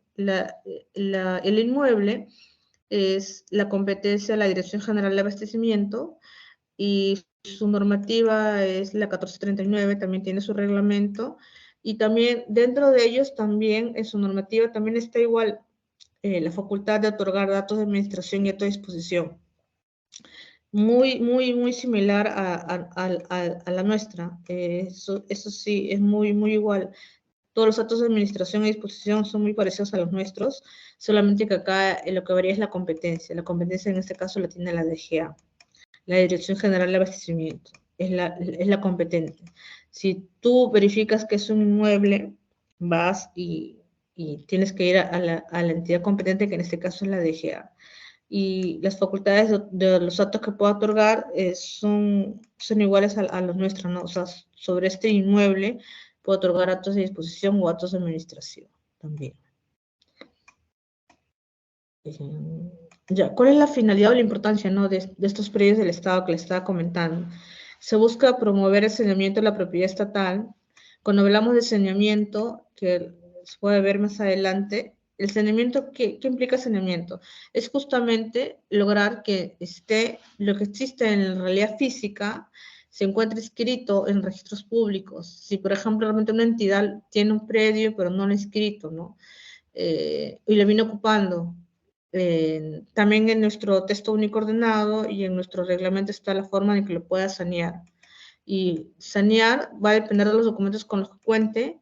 inmueble es la competencia de la Dirección General de Abastecimiento y su normativa es la 1439, también tiene su reglamento y también dentro de ellos también en su normativa también está igual la facultad de otorgar datos de administración y a tu disposición. muy similar a la nuestra. Eso sí, es muy igual. Todos los actos de administración y disposición son muy parecidos a los nuestros, solamente que acá lo que varía es la competencia. La competencia en este caso la tiene la DGA, la Dirección General de Abastecimiento, es la competente. Si tú verificas que es un inmueble, vas y tienes que ir a la entidad competente, que en este caso es la DGA. Y las facultades de los actos que pueda otorgar son iguales a los nuestros, ¿no? O sea, sobre este inmueble puede otorgar actos de disposición o actos de administración también. Ya, ¿cuál es la finalidad o la importancia, ¿no? de estos predios del Estado que les estaba comentando? Se busca promover el saneamiento de la propiedad estatal. Cuando hablamos de saneamiento, que se puede ver más adelante, el saneamiento, ¿qué implica saneamiento? Es justamente lograr que lo que existe en la realidad física se encuentre escrito en registros públicos. Si, por ejemplo, realmente una entidad tiene un predio, pero no lo ha inscrito, ¿no? Y lo viene ocupando. También en nuestro texto único ordenado y en nuestro reglamento está la forma en que lo pueda sanear. Y sanear va a depender de los documentos con los que cuente,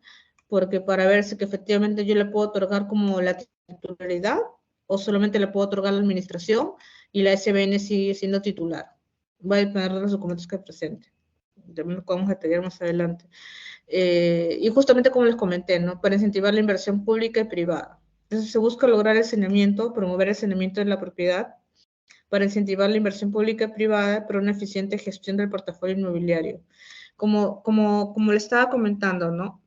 porque para ver si que efectivamente yo le puedo otorgar como la titularidad o solamente le puedo otorgar la administración y la SBN sigue siendo titular. Va a depender de los documentos que presente. También lo podemos detallar más adelante. Y justamente como les comenté, ¿no? Para incentivar la inversión pública y privada. Entonces se busca lograr el saneamiento, promover el saneamiento de la propiedad para incentivar la inversión pública y privada para una eficiente gestión del portafolio inmobiliario. Como le estaba comentando, ¿no?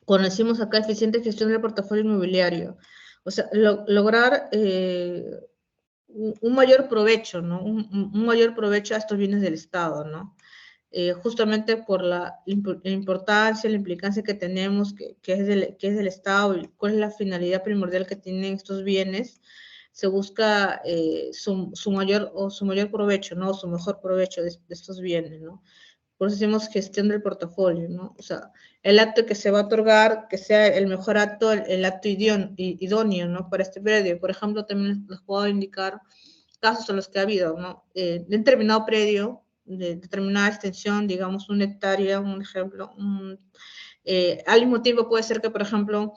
Cuando decimos acá eficiente gestión del portafolio inmobiliario, o sea, lograr un mayor provecho, ¿no? Un mayor provecho a estos bienes del Estado, ¿no? Justamente por la importancia, la implicancia que tenemos, que es del Estado y cuál es la finalidad primordial que tienen estos bienes, se busca su mayor provecho, ¿no? Su mejor provecho de estos bienes, ¿no? Por eso decimos gestión del portafolio, ¿no? O sea, el acto que se va a otorgar, que sea el mejor acto, el acto idóneo, ¿no? Para este predio. Por ejemplo, también les puedo indicar casos en los que ha habido, ¿no? De determinado predio, de determinada extensión, digamos, 1 hectárea, un ejemplo, al mismo tiempo puede ser que, por ejemplo,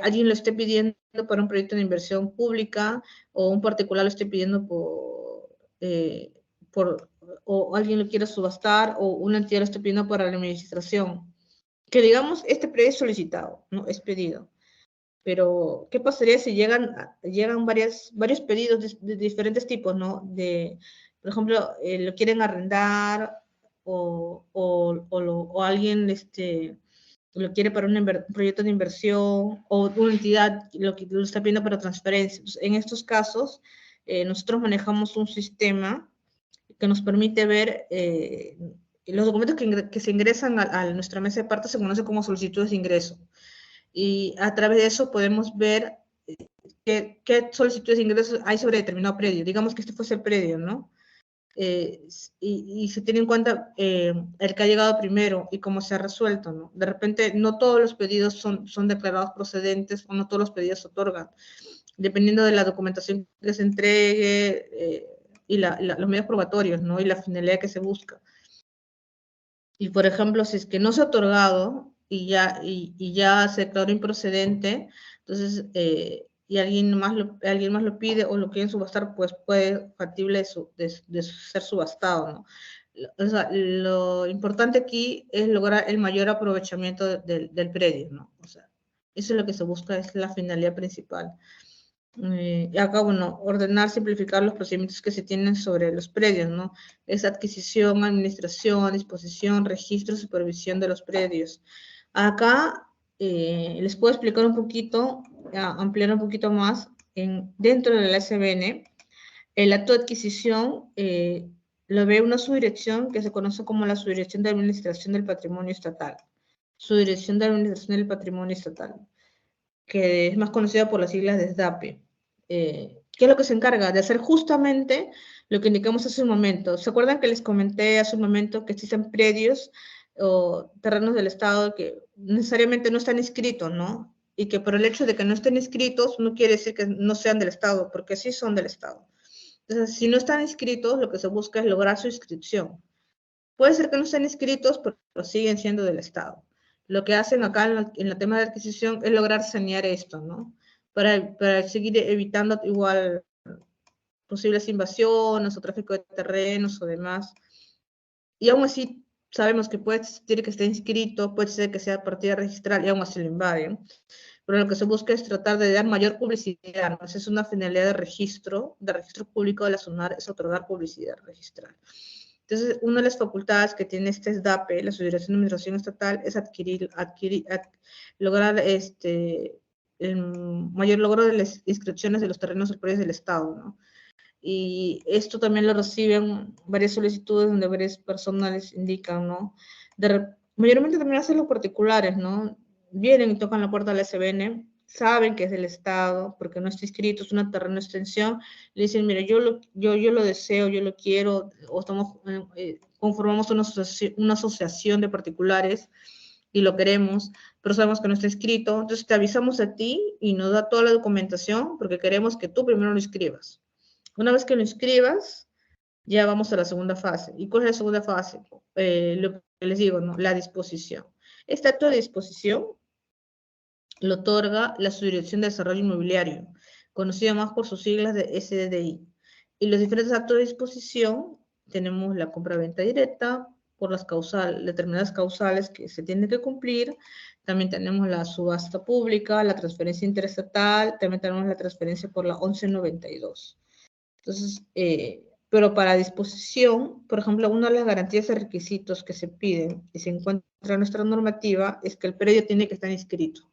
alguien lo esté pidiendo para un proyecto de inversión pública o un particular lo esté pidiendo o alguien lo quiera subastar o una entidad lo esté pidiendo para la administración. Que digamos, este predio es solicitado, ¿no? Es pedido. Pero, ¿qué pasaría si llegan varios pedidos de diferentes tipos, ¿no? Por ejemplo, lo quieren arrendar o alguien lo quiere para un proyecto de inversión o una entidad lo está pidiendo para transferencia. Entonces, en estos casos, nosotros manejamos un sistema que nos permite ver los documentos que se ingresan a nuestra mesa de partes se conoce como solicitudes de ingreso. Y a través de eso podemos ver qué solicitudes de ingresos hay sobre determinado predio. Digamos que este fuese el predio, ¿no? Y se tiene en cuenta el que ha llegado primero y cómo se ha resuelto, ¿no? De repente, no todos los pedidos son declarados procedentes o no todos los pedidos se otorgan, dependiendo de la documentación que se entregue y los medios probatorios, ¿no? Y la finalidad que se busca. Y, por ejemplo, si es que no se ha otorgado y ya se declaró improcedente, entonces, y alguien más lo pide o lo quieren subastar, pues puede factible de ser subastado, ¿no? O sea, lo importante aquí es lograr el mayor aprovechamiento del predio, ¿no? O sea, eso es lo que se busca, es la finalidad principal. Acá, bueno, ordenar, simplificar los procedimientos que se tienen sobre los predios, ¿no? Es adquisición, administración, disposición, registro, supervisión de los predios. Acá les puedo explicar un poquito, ampliar un poquito más. Dentro de la SBN, el acto de adquisición lo ve una subdirección que se conoce como la Subdirección de Administración del Patrimonio Estatal. Subdirección de Administración del Patrimonio Estatal, que es más conocida por las siglas de SDAPE. ¿Qué es lo que se encarga? De hacer justamente lo que indicamos hace un momento. ¿Se acuerdan que les comenté hace un momento que existen predios o terrenos del Estado que necesariamente no están inscritos, ¿no? Y que por el hecho de que no estén inscritos no quiere decir que no sean del Estado, porque sí son del Estado. Entonces, si no están inscritos, lo que se busca es lograr su inscripción. Puede ser que no estén inscritos, pero siguen siendo del Estado. Lo que hacen acá en la tema de adquisición es lograr sanear esto, ¿no? Para seguir evitando igual posibles invasiones o tráfico de terrenos o demás. Y aún así sabemos que puede existir que esté inscrito, puede ser que sea partida registral y aún así lo invaden. Pero lo que se busca es tratar de dar mayor publicidad, ¿no? Esa es una finalidad de registro público de la SUNAR, es otorgar publicidad registral. Entonces, una de las facultades que tiene este SDAPE, la Subdirección de Administración Estatal, es lograr el mayor logro de las inscripciones de los terrenos superiores del Estado, ¿no? Y esto también lo reciben varias solicitudes donde varias personas les indican, ¿no? Mayormente también hacen los particulares, ¿no? Vienen y tocan la puerta de la SBN, saben que es del Estado, porque no está inscrito, es una terreno extensión, le dicen, mire, yo lo deseo, yo lo quiero, o conformamos una asociación de particulares y lo queremos, pero sabemos que no está inscrito, entonces te avisamos a ti y nos da toda la documentación, porque queremos que tú primero lo inscribas. Una vez que lo inscribas, ya vamos a la segunda fase. ¿Y cuál es la segunda fase? Lo que les digo, ¿no? La disposición. Este acto de disposición lo otorga la Subdirección de Desarrollo Inmobiliario, conocida más por sus siglas de SDDI. Y los diferentes actos de disposición, tenemos la compra-venta directa, por las determinadas causales que se tienen que cumplir, también tenemos la subasta pública, la transferencia interestatal, también tenemos la transferencia por la 1192. Entonces, pero para disposición, por ejemplo, una de las garantías y requisitos que se piden y se encuentra en nuestra normativa es que el predio tiene que estar inscrito.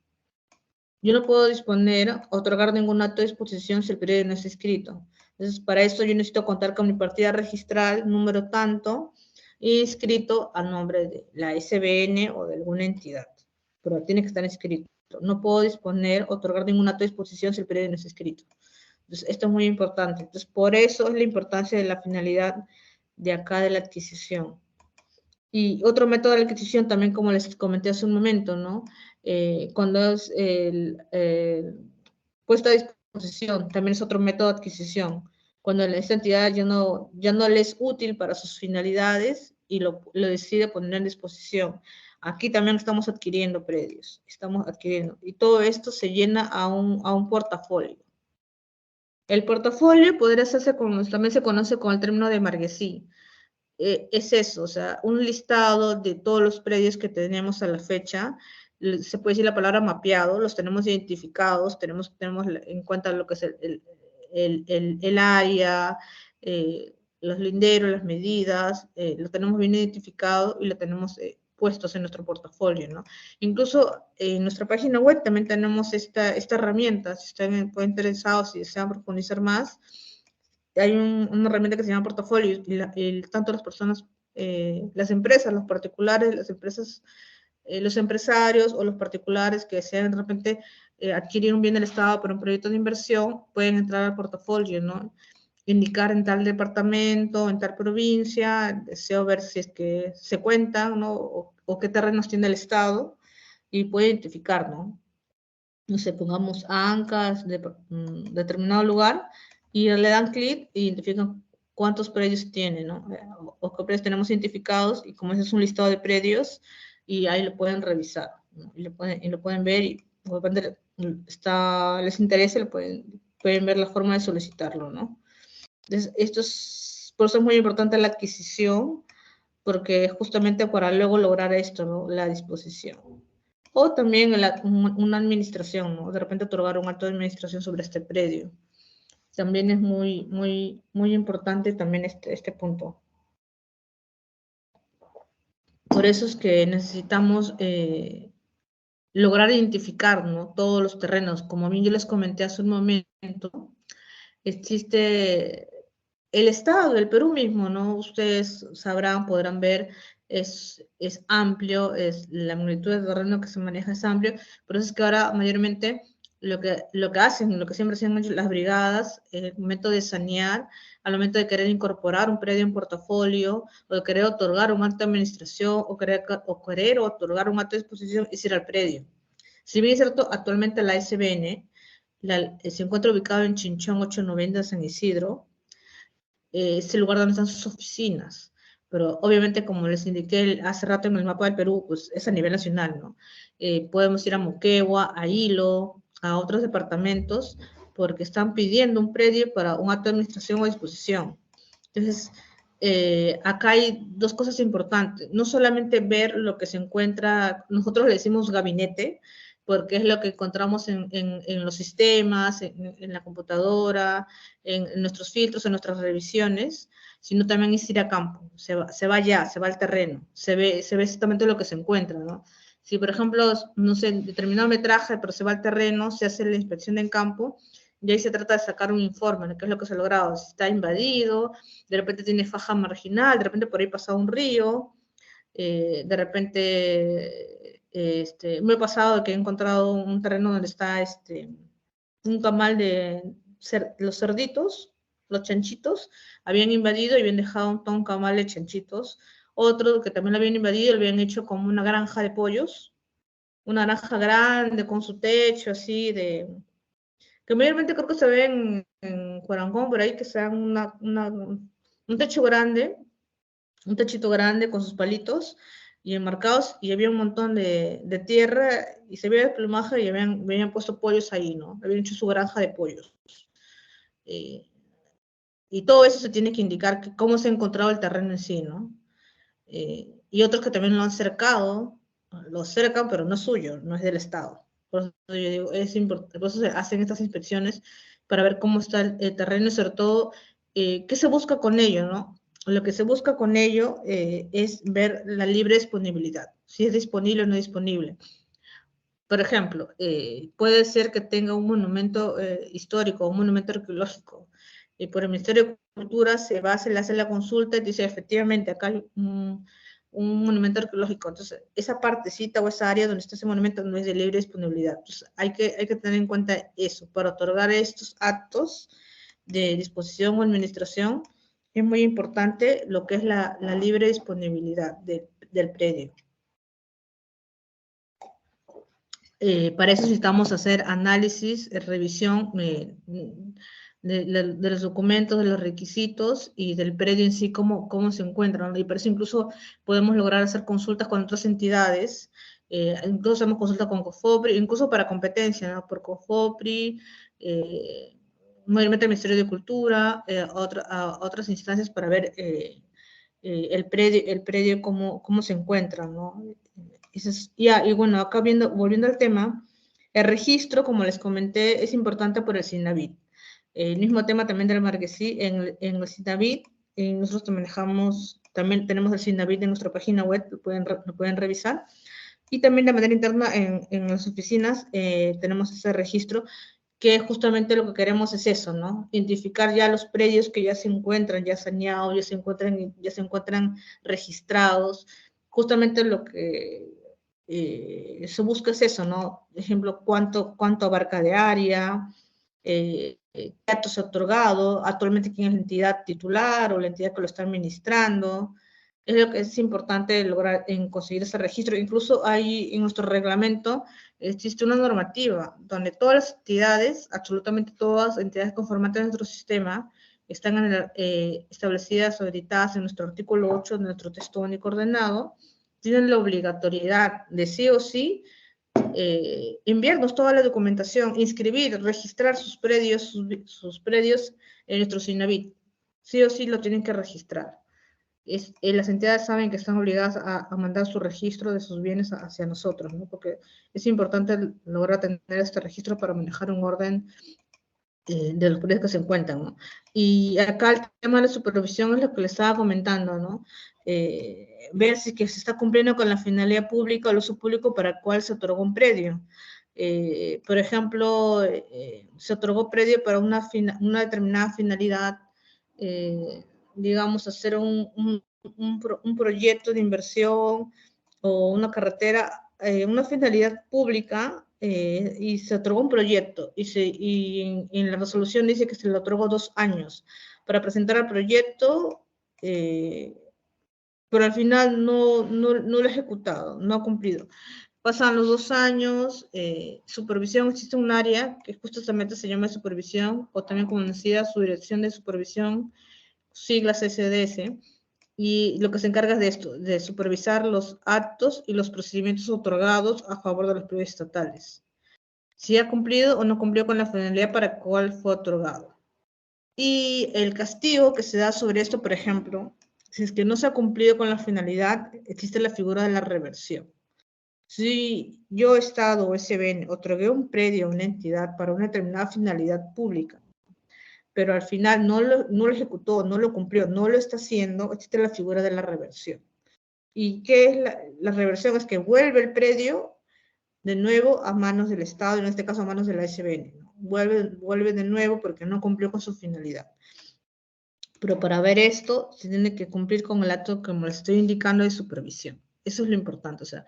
Yo no puedo disponer, otorgar ningún acto de disposición si el predio no está inscrito. Entonces, para esto yo necesito contar con mi partida registral, número tanto, y inscrito a nombre de la SBN o de alguna entidad. Pero tiene que estar inscrito. No puedo disponer, otorgar ningún acto de disposición si el predio no está inscrito. Entonces, esto es muy importante. Entonces, por eso es la importancia de la finalidad de acá de la adquisición. Y otro método de adquisición también, como les comenté hace un momento, ¿no? Cuando es puesta a disposición, también es otro método de adquisición. Cuando esta entidad ya no le es útil para sus finalidades y lo decide poner en disposición. Aquí también estamos adquiriendo predios, estamos adquiriendo. Y todo esto se llena a un portafolio. El portafolio podría hacerse también se conoce con el término de marquesí. Es eso, o sea, un listado de todos los predios que tenemos a la fecha, se puede decir la palabra mapeado, los tenemos identificados, tenemos en cuenta lo que es el área, los linderos, las medidas, lo tenemos bien identificado y lo tenemos puestos en nuestro portafolio, ¿no? Incluso en nuestra página web también tenemos esta herramienta, si están interesados y desean profundizar más, hay una herramienta que se llama portafolio y tanto las personas, las empresas, los particulares, las empresas, los empresarios o los particulares que desean de repente adquirir un bien del Estado para un proyecto de inversión, pueden entrar al portafolio, ¿no? Indicar en tal departamento, en tal provincia, deseo ver si es que se cuentan, ¿no? O qué terrenos tiene el Estado y puede identificar, ¿no? No sé, pongamos Ancas, determinado lugar, y le dan clic e identifican cuántos predios tiene, ¿no? O qué predios tenemos identificados, y como ese es un listado de predios, y ahí lo pueden revisar, ¿no? Y lo pueden ver, y de repente les interesa, pueden ver la forma de solicitarlo, ¿no? Entonces, por eso es muy importante la adquisición, porque justamente para luego lograr esto, ¿no? La disposición. O también una administración, ¿no? De repente otorgar un acto de administración sobre este predio. También es muy, muy, muy importante también este punto. Por eso es que necesitamos lograr identificar, ¿no? Todos los terrenos. Como bien yo les comenté hace un momento, existe el Estado del Perú mismo, ¿no? Ustedes sabrán, podrán ver, es amplio, la magnitud de terreno que se maneja es amplio, por eso es que ahora mayormente lo que hacen, lo que siempre hacen las brigadas, en el momento de sanear, al momento de querer incorporar un predio en portafolio, o de querer otorgar un acto de administración, o querer otorgar un acto de disposición, es ir al predio. Si bien es cierto, actualmente la SBN se encuentra ubicado en Chinchón 890 San Isidro, es el lugar donde están sus oficinas. Pero obviamente, como les indiqué hace rato en el mapa del Perú, pues es a nivel nacional, ¿no? Podemos ir a Moquegua, a Hilo, a otros departamentos, porque están pidiendo un predio para un acto de administración o disposición. Entonces, acá hay dos cosas importantes. No solamente ver lo que se encuentra, nosotros le decimos gabinete, porque es lo que encontramos en los sistemas, en la computadora, en nuestros filtros, en nuestras revisiones, sino también es ir a campo, se va allá, se va al terreno, se ve exactamente lo que se encuentra, ¿no? Si, por ejemplo, no sé, determinado metraje, pero se va al terreno, se hace la inspección en campo, y ahí se trata de sacar un informe, ¿no? ¿Qué es lo que se ha logrado? Si está invadido, de repente tiene faja marginal, de repente por ahí pasa un río, de repente me ha pasado que he encontrado un terreno donde está un camal de los cerditos, los chanchitos, habían invadido y habían dejado un camal de chanchitos. Otro que también lo habían invadido, lo habían hecho como una granja de pollos, una granja grande con su techo así que mayormente creo que se ve en Cuarangón, por ahí, que se dan un techo grande, un techito grande con sus palitos y enmarcados, y había un montón de tierra, y se veía el plumaje y habían puesto pollos ahí, ¿no? Habían hecho su granja de pollos. Eh, y todo eso se tiene que indicar cómo se ha encontrado el terreno en sí, ¿no? Y otros que también lo han cercado, lo cercan, pero no es suyo, no es del Estado. Por eso yo digo, es importante, por eso se hacen estas inspecciones para ver cómo está el terreno y sobre todo qué se busca con ello, ¿no? Lo que se busca con ello es ver la libre disponibilidad, si es disponible o no disponible. Por ejemplo, puede ser que tenga un monumento histórico, un monumento arqueológico, y por el Ministerio de Cultura se le hace la consulta y dice, efectivamente, acá hay un monumento arqueológico. Entonces, esa partecita o esa área donde está ese monumento no es de libre disponibilidad. Entonces, hay que tener en cuenta eso. Para otorgar estos actos de disposición o administración, es muy importante lo que es la libre disponibilidad del predio. Para eso necesitamos hacer análisis, revisión de los documentos, de los requisitos y del predio en sí, cómo se encuentran, ¿no? Y por eso incluso podemos lograr hacer consultas con otras entidades, incluso hacemos consultas con COFOPRI, incluso para competencia, ¿no? Por COFOPRI, mayormente el Ministerio de Cultura, a otras instancias para ver el predio cómo se encuentra, ¿no? Y bueno, acá volviendo al tema, el registro, como les comenté, es importante por el SINAVIT. El mismo tema también del Marquesí, en el SINAVIT, nosotros también tenemos el SINAVIT en nuestra página web, lo pueden revisar. Y también de manera interna en las oficinas tenemos ese registro, que justamente lo que queremos es eso, ¿no? Identificar ya los predios que ya se encuentran, ya saneados, ya se encuentran registrados. Justamente lo que se busca es eso, ¿no? Por ejemplo, cuánto abarca de área, qué actos se ha otorgado, actualmente quién es la entidad titular o la entidad que lo está administrando. Es lo que es importante lograr en conseguir ese registro. Incluso hay en nuestro reglamento existe una normativa donde todas las entidades, absolutamente todas las entidades conformantes de nuestro sistema, están establecidas o editadas en nuestro artículo 8 de nuestro texto único ordenado, tienen la obligatoriedad de sí o sí enviarnos toda la documentación, inscribir, registrar sus predios en nuestro SINAVIT. Sí o sí lo tienen que registrar. Las entidades saben que están obligadas a mandar su registro de sus bienes hacia nosotros, ¿no? Porque es importante lograr tener este registro para manejar un orden de los predios que se encuentran, ¿no? Y acá el tema de la supervisión es lo que les estaba comentando, ¿no? Ver si que se está cumpliendo con la finalidad pública o el uso público para el cual se otorgó un predio. Por ejemplo, se otorgó predio para una determinada finalidad, digamos, hacer un proyecto de inversión o una carretera, una finalidad pública, y se otorgó un proyecto, y en la resolución dice que se le otorgó 2 años para presentar el proyecto, pero al final no lo ha ejecutado, no ha cumplido. Pasan los 2 años, supervisión, existe un área que justamente se llama supervisión, o también conocida su dirección de supervisión, siglas SDS, y lo que se encarga es de esto, de supervisar los actos y los procedimientos otorgados a favor de los predios estatales. Si ha cumplido o no cumplió con la finalidad para cual fue otorgado. Y el castigo que se da sobre esto, por ejemplo, si es que no se ha cumplido con la finalidad, existe la figura de la reversión. Si yo, Estado o SBN, otorgué un predio a una entidad para una determinada finalidad pública, pero al final no lo ejecutó, no lo cumplió, no lo está haciendo, existe la figura de la reversión. ¿Y qué es la reversión? Es que vuelve el predio de nuevo a manos del Estado, en este caso a manos de la SBN, ¿no? Vuelve de nuevo porque no cumplió con su finalidad. Pero para ver esto, se tiene que cumplir con el acto, como les estoy indicando, de supervisión. Eso es lo importante. O sea,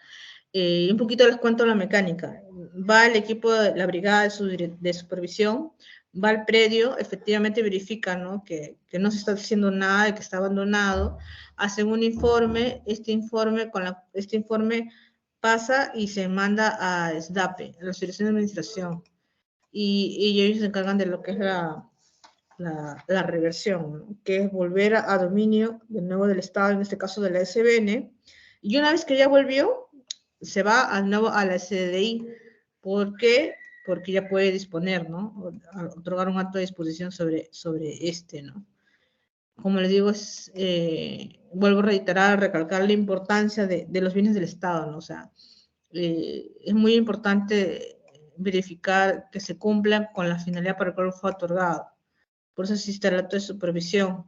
un poquito les cuento la mecánica. Va el equipo de la brigada de supervisión, va al predio, efectivamente verifica, ¿no? Que no se está haciendo nada, que está abandonado, hacen un informe, este informe pasa y se manda a SDAPE, a la Asociación de Administración, y ellos se encargan de lo que es la reversión, ¿no? Que es volver a dominio de nuevo del Estado, en este caso de la SBN, y una vez que ya volvió, se va de nuevo a la SDI. ¿Por qué? Porque ya puede disponer, ¿no? Otorgar un acto de disposición sobre este, ¿no? Como les digo, vuelvo a reiterar, a recalcar la importancia de los bienes del Estado, ¿no? O sea, es muy importante verificar que se cumplan con la finalidad para la cual fue otorgado. Por eso existe el acto de supervisión.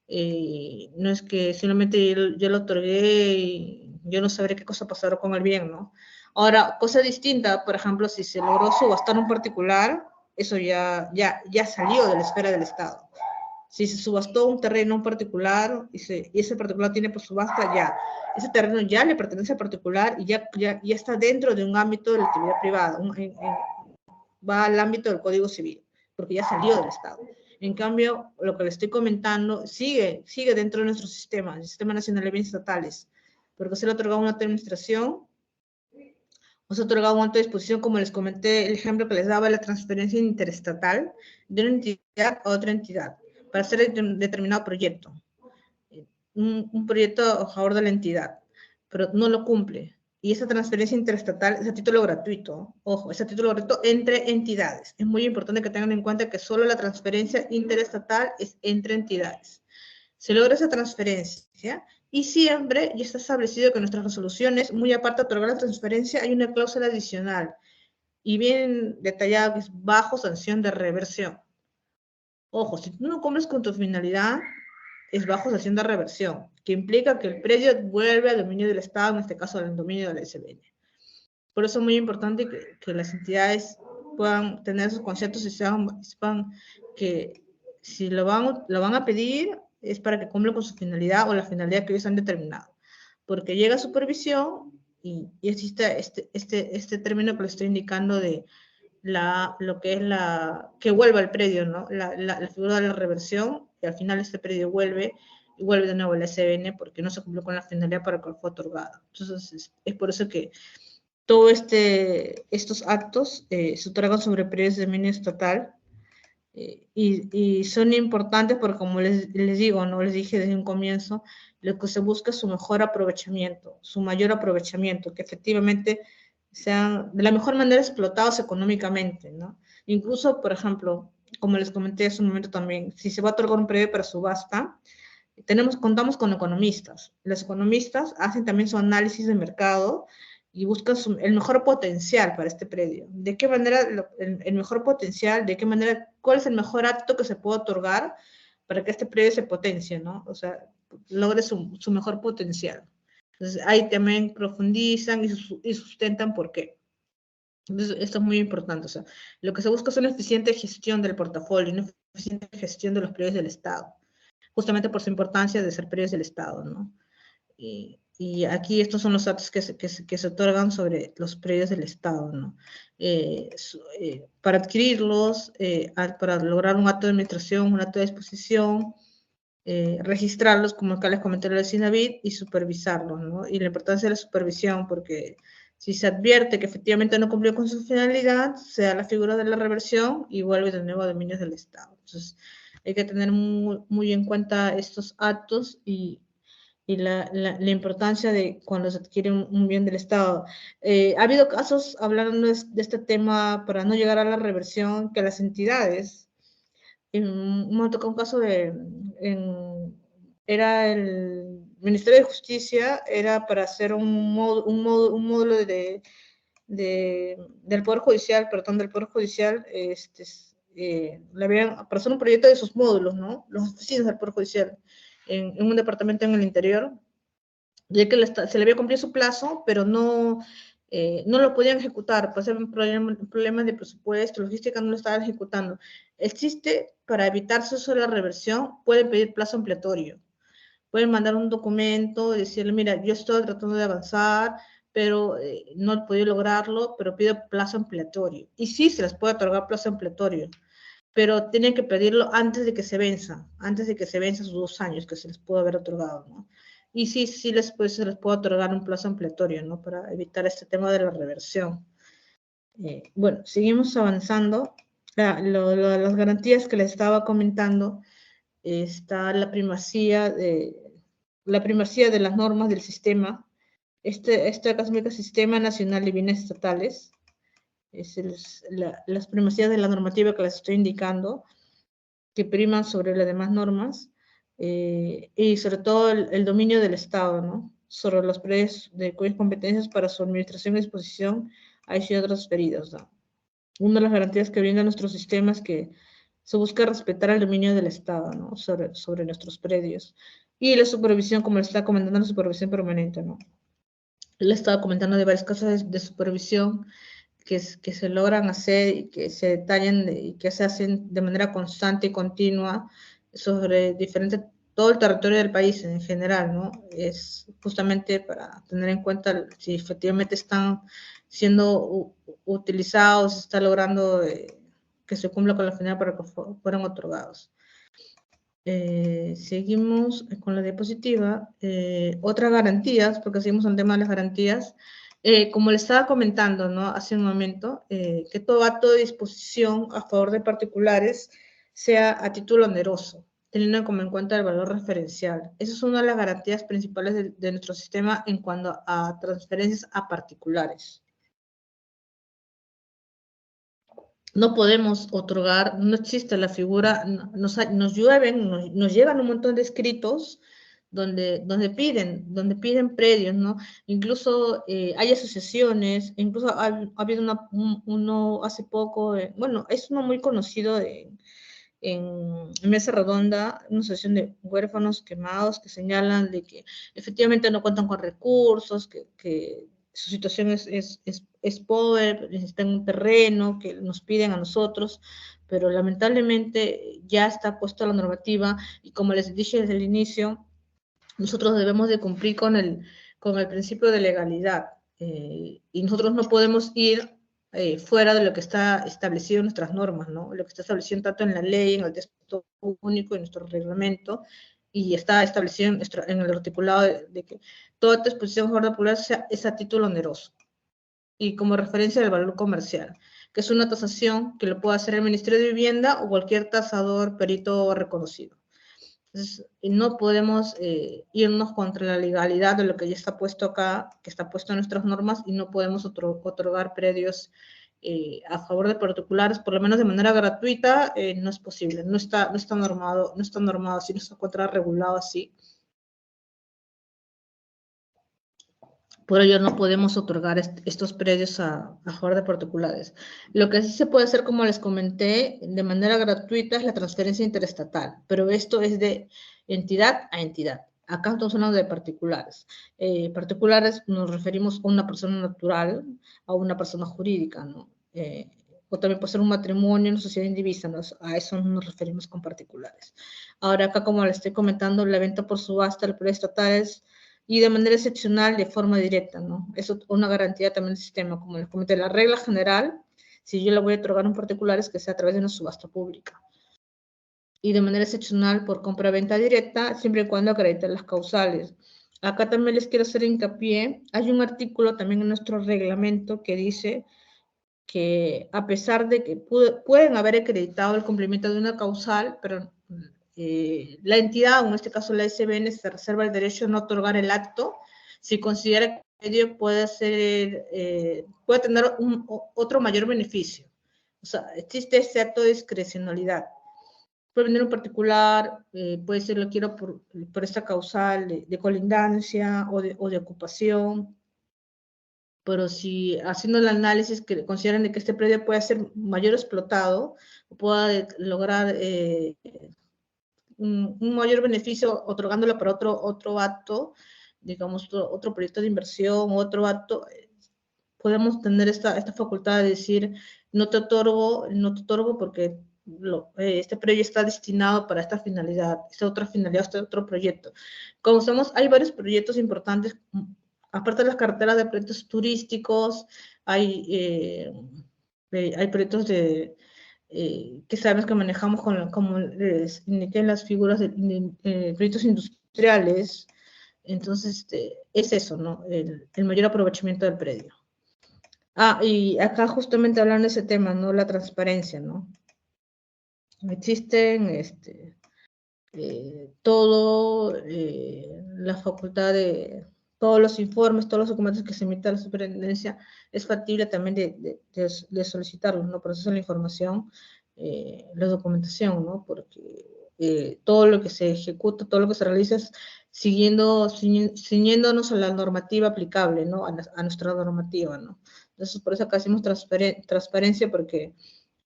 No es que simplemente yo lo otorgué y yo no sabré qué cosa pasará con el bien, ¿no? Ahora, cosa distinta, por ejemplo, si se logró subastar un particular, eso ya salió de la esfera del Estado. Si se subastó un terreno en particular y ese particular tiene por subasta, ya, ese terreno ya le pertenece al particular y ya está dentro de un ámbito de la actividad privada, va al ámbito del Código Civil, porque ya salió del Estado. En cambio, lo que le estoy comentando sigue dentro de nuestro sistema, el Sistema Nacional de Bienes Estatales, porque se le ha otorgado una administración, o se ha otorgado un acto de disposición, como les comenté, el ejemplo que les daba, la transferencia interestatal de una entidad a otra entidad, para hacer determinado proyecto, un proyecto a favor de la entidad, pero no lo cumple. Y esa transferencia interestatal es a título gratuito. Ojo, es a título gratuito entre entidades. Es muy importante que tengan en cuenta que solo la transferencia interestatal es entre entidades. Se logra esa transferencia y siempre ya está establecido que en nuestras resoluciones, muy aparte de otorgar la transferencia, hay una cláusula adicional y bien detallada que es bajo sanción de reversión. Ojo, si tú no cumples con tu finalidad, es bajo sanción de reversión, que implica que el predio vuelve al dominio del Estado, en este caso al dominio de la SBN. Por eso es muy importante que las entidades puedan tener esos conceptos y sepan que si lo van a pedir es para que cumpla con su finalidad o la finalidad que ellos han determinado. Porque llega a supervisión y existe este término que le estoy indicando de lo que es que vuelva al predio, ¿no? La figura de la reversión, y al final este predio vuelve de nuevo a la SBN porque no se cumplió con la finalidad para la cual fue otorgada. Entonces, es por eso que todos estos actos se otorgan sobre predios de dominio estatal y son importantes porque, como les digo, no les dije desde un comienzo, lo que se busca es su mejor aprovechamiento, su mayor aprovechamiento, que efectivamente sean de la mejor manera explotados económicamente, ¿no? Incluso, por ejemplo, como les comenté hace un momento también, si se va a otorgar un predio para subasta, contamos con economistas. Los economistas hacen también su análisis de mercado y buscan el mejor potencial para este predio. ¿De qué manera el mejor potencial? ¿De qué manera? ¿Cuál es el mejor acto que se puede otorgar para que este predio se potencie, ¿no? O sea, logre su mejor potencial. Entonces, ahí también profundizan y sustentan por qué. Entonces, esto es muy importante. O sea, lo que se busca es una eficiente gestión del portafolio, una eficiente gestión de los predios del Estado, justamente por su importancia de ser predios del Estado, ¿no? Y aquí estos son los datos que se otorgan sobre los predios del Estado, ¿no? Para adquirirlos, para lograr un acto de administración, un acto de disposición, registrarlos, como acá les comenté la David, y supervisarlos, ¿no? Y la importancia de la supervisión, porque si se advierte que efectivamente no cumplió con su finalidad, se da la figura de la reversión y vuelve de nuevo a dominios del Estado. Entonces, hay que tener muy en cuenta estos actos y la importancia de cuando se adquiere un bien del Estado. Ha habido casos, hablando de este tema, para no llegar a la reversión, que las entidades, me tocó un caso era el Ministerio de Justicia, era para hacer un módulo del Poder Judicial, perdón, del Poder Judicial, para hacer un proyecto de sus módulos, ¿no? Los oficinas del Poder Judicial, en un departamento en el interior, ya que se le había cumplido su plazo, pero no lo podían ejecutar, pues había un problema de presupuesto, logística, no lo estaban ejecutando. Existe, para evitarse eso de la reversión, pueden pedir plazo ampliatorio. Pueden mandar un documento y decirle, mira, yo estoy tratando de avanzar, pero no he podido lograrlo, pero pido plazo ampliatorio. Y sí, se les puede otorgar plazo ampliatorio, pero tienen que pedirlo antes de que se venza sus 2 años que se les pudo haber otorgado, ¿no? Y sí, se les puede otorgar un plazo ampliatorio, ¿no? Para evitar este tema de la reversión. Bueno, seguimos avanzando. Las garantías que les estaba comentando, está la primacía de las normas del sistema. Este acá Sistema Nacional de Bienes Estatales, las primacías de la normativa que les estoy indicando, que priman sobre las demás normas, y sobre todo el dominio del Estado, ¿no? Sobre los predios de cuyas competencias para su administración y disposición han sido transferidos, ¿no? Una de las garantías que brinda nuestro sistema es que se busca respetar el dominio del Estado, ¿no? Sobre nuestros predios. Y la supervisión, como le estaba comentando, la supervisión permanente, ¿no? Le estaba comentando de varios casos de supervisión que se logran hacer y que se detallan y que se hacen de manera constante y continua sobre todo el territorio del país en general, ¿no? Es justamente para tener en cuenta si efectivamente están siendo utilizados, se está logrando que se cumpla con la finalidad para que fueran otorgados. Seguimos con la diapositiva. Otras garantías, porque seguimos en el tema de las garantías. Como le estaba comentando, ¿no? Hace un momento, que todo acto de disposición a favor de particulares sea a título oneroso, teniendo como en cuenta el valor referencial. Esa es una de las garantías principales de nuestro sistema en cuanto a transferencias a particulares. No podemos otorgar, no existe la figura, nos llegan un montón de escritos donde piden predios, ¿no? Incluso hay asociaciones, incluso ha habido uno hace poco, bueno, es uno muy conocido en Mesa Redonda, una asociación de huérfanos quemados que señalan de que efectivamente no cuentan con recursos, que su situación es pobre, necesitan un terreno que nos piden a nosotros, pero lamentablemente ya está puesta la normativa y como les dije desde el inicio, nosotros debemos de cumplir con el principio de legalidad, y nosotros no podemos ir fuera de lo que está establecido en nuestras normas, ¿no? Lo que está establecido tanto en la ley, en el texto único, en nuestro reglamento, y está establecido en el articulado de que toda disposición a favor de popular es a título oneroso y como referencia del valor comercial, que es una tasación que lo puede hacer el Ministerio de Vivienda o cualquier tasador perito reconocido. Entonces, no podemos irnos contra la legalidad de lo que ya está puesto acá, que está puesto en nuestras normas, y no podemos otorgar predios a favor de particulares, por lo menos de manera gratuita, no es posible, no está normado así, no se encuentra regulado así. Por ello no podemos otorgar estos predios a favor de particulares. Lo que sí se puede hacer, como les comenté, de manera gratuita es la transferencia interestatal, pero esto es de entidad a entidad. Acá estamos hablando de particulares. Particulares nos referimos a una persona natural, a una persona jurídica, ¿no? O también puede ser un matrimonio, una sociedad indivisa, ¿no? A eso nos referimos con particulares. Ahora acá, como les estoy comentando, la venta por subasta, el predio estatal es y de manera excepcional de forma directa, ¿no? Es una garantía también del sistema, como les comenté, la regla general, si yo le voy a otorgar a un particular, es que sea a través de una subasta pública. Y de manera excepcional por compra-venta directa, siempre y cuando acrediten las causales. Acá también les quiero hacer hincapié, hay un artículo también en nuestro reglamento que dice que a pesar de que pueden haber acreditado el cumplimiento de una causal, pero la entidad, o en este caso la SBN, se reserva el derecho a no otorgar el acto si considera que el medio puede tener otro mayor beneficio. O sea, existe ese acto de discrecionalidad. Puede venir un particular, puede ser lo quiero por esta causal de colindancia o de ocupación, pero si haciendo el análisis que consideran de que este predio puede ser mayor explotado, pueda lograr un mayor beneficio otorgándolo para otro acto, digamos, otro proyecto de inversión, otro acto, podemos tener esta facultad de decir, no te otorgo porque este predio está destinado para esta finalidad, esta otra finalidad, este otro proyecto. Como sabemos, hay varios proyectos importantes, aparte de las carreteras de proyectos turísticos, hay proyectos que sabemos que manejamos como les indiqué en las figuras de proyectos industriales. Entonces, es eso, ¿no? El mayor aprovechamiento del predio. Y acá justamente hablando de ese tema, ¿no? La transparencia, ¿no? Existen la facultad de todos los informes, todos los documentos que se emiten a la superintendencia, es factible también de solicitarlos, ¿no? Por eso es la información, la documentación, ¿no? Porque todo lo que se ejecuta, todo lo que se realiza es ciñéndonos a la normativa aplicable, ¿no? A nuestra normativa, ¿no? Entonces, por eso acá hacemos transparencia, porque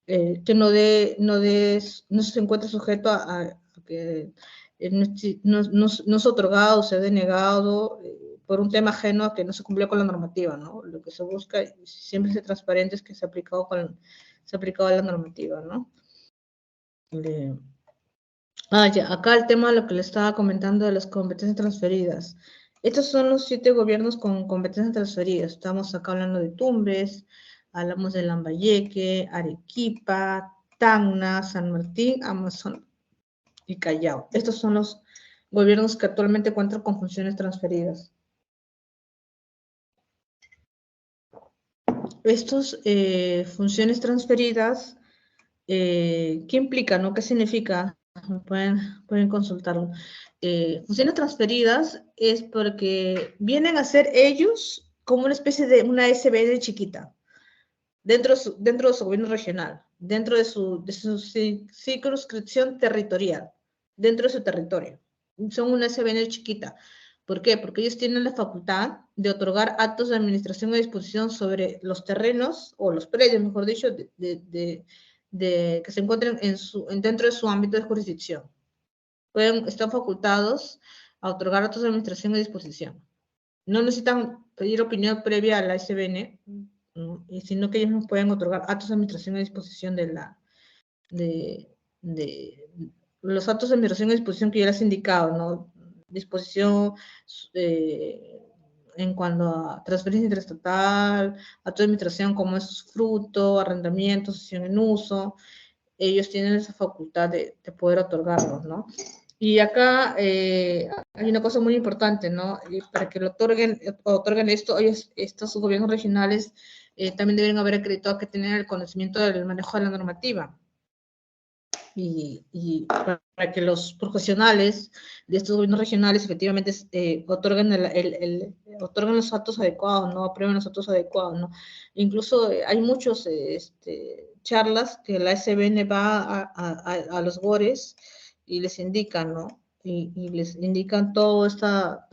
que no se encuentre sujeto a que no es otorgado o sea denegado por un tema ajeno a que no se cumplió con la normativa, ¿no? Lo que se busca siempre es transparente, es que se ha aplicado la normativa, ¿no? Ya, acá el tema de lo que le estaba comentando de las competencias transferidas. Estos son los 7 gobiernos con competencias transferidas. Estamos acá hablando de Tumbes, hablamos de Lambayeque, Arequipa, Tacna, San Martín, Amazon y Callao. Estos son los gobiernos que actualmente cuentan con funciones transferidas. Estas funciones transferidas, ¿qué implica, no? ¿Qué significa? Pueden consultarlo. Funciones transferidas es porque vienen a ser ellos como una especie de una SBN chiquita, dentro de su gobierno regional, dentro de su circunscripción territorial, dentro de su territorio. Son una SBN chiquita. ¿Por qué? Porque ellos tienen la facultad de otorgar actos de administración y disposición sobre los terrenos, o los predios, mejor dicho, que se encuentren dentro de su ámbito de jurisdicción. Están facultados a otorgar actos de administración y disposición. No necesitan pedir opinión previa a la SBN, sino que ellos nos pueden otorgar actos de administración y disposición de los actos de administración y disposición que ya les he indicado, ¿no? Disposición en cuanto a transferencia interestatal, acto de administración como es fruto, arrendamiento, cesión en uso. Ellos tienen esa facultad de poder otorgarlos, ¿no? Y acá hay una cosa muy importante, ¿no? Y para que lo otorguen esto, estos gobiernos regionales también deben haber acreditado que tienen el conocimiento del manejo de la normativa. Y para que los profesionales de estos gobiernos regionales efectivamente otorguen los actos adecuados, ¿no? Aprueben los actos adecuados, ¿no? Incluso hay muchos charlas que la SBN va a los GORES y les indican, ¿no? Y les indican toda esta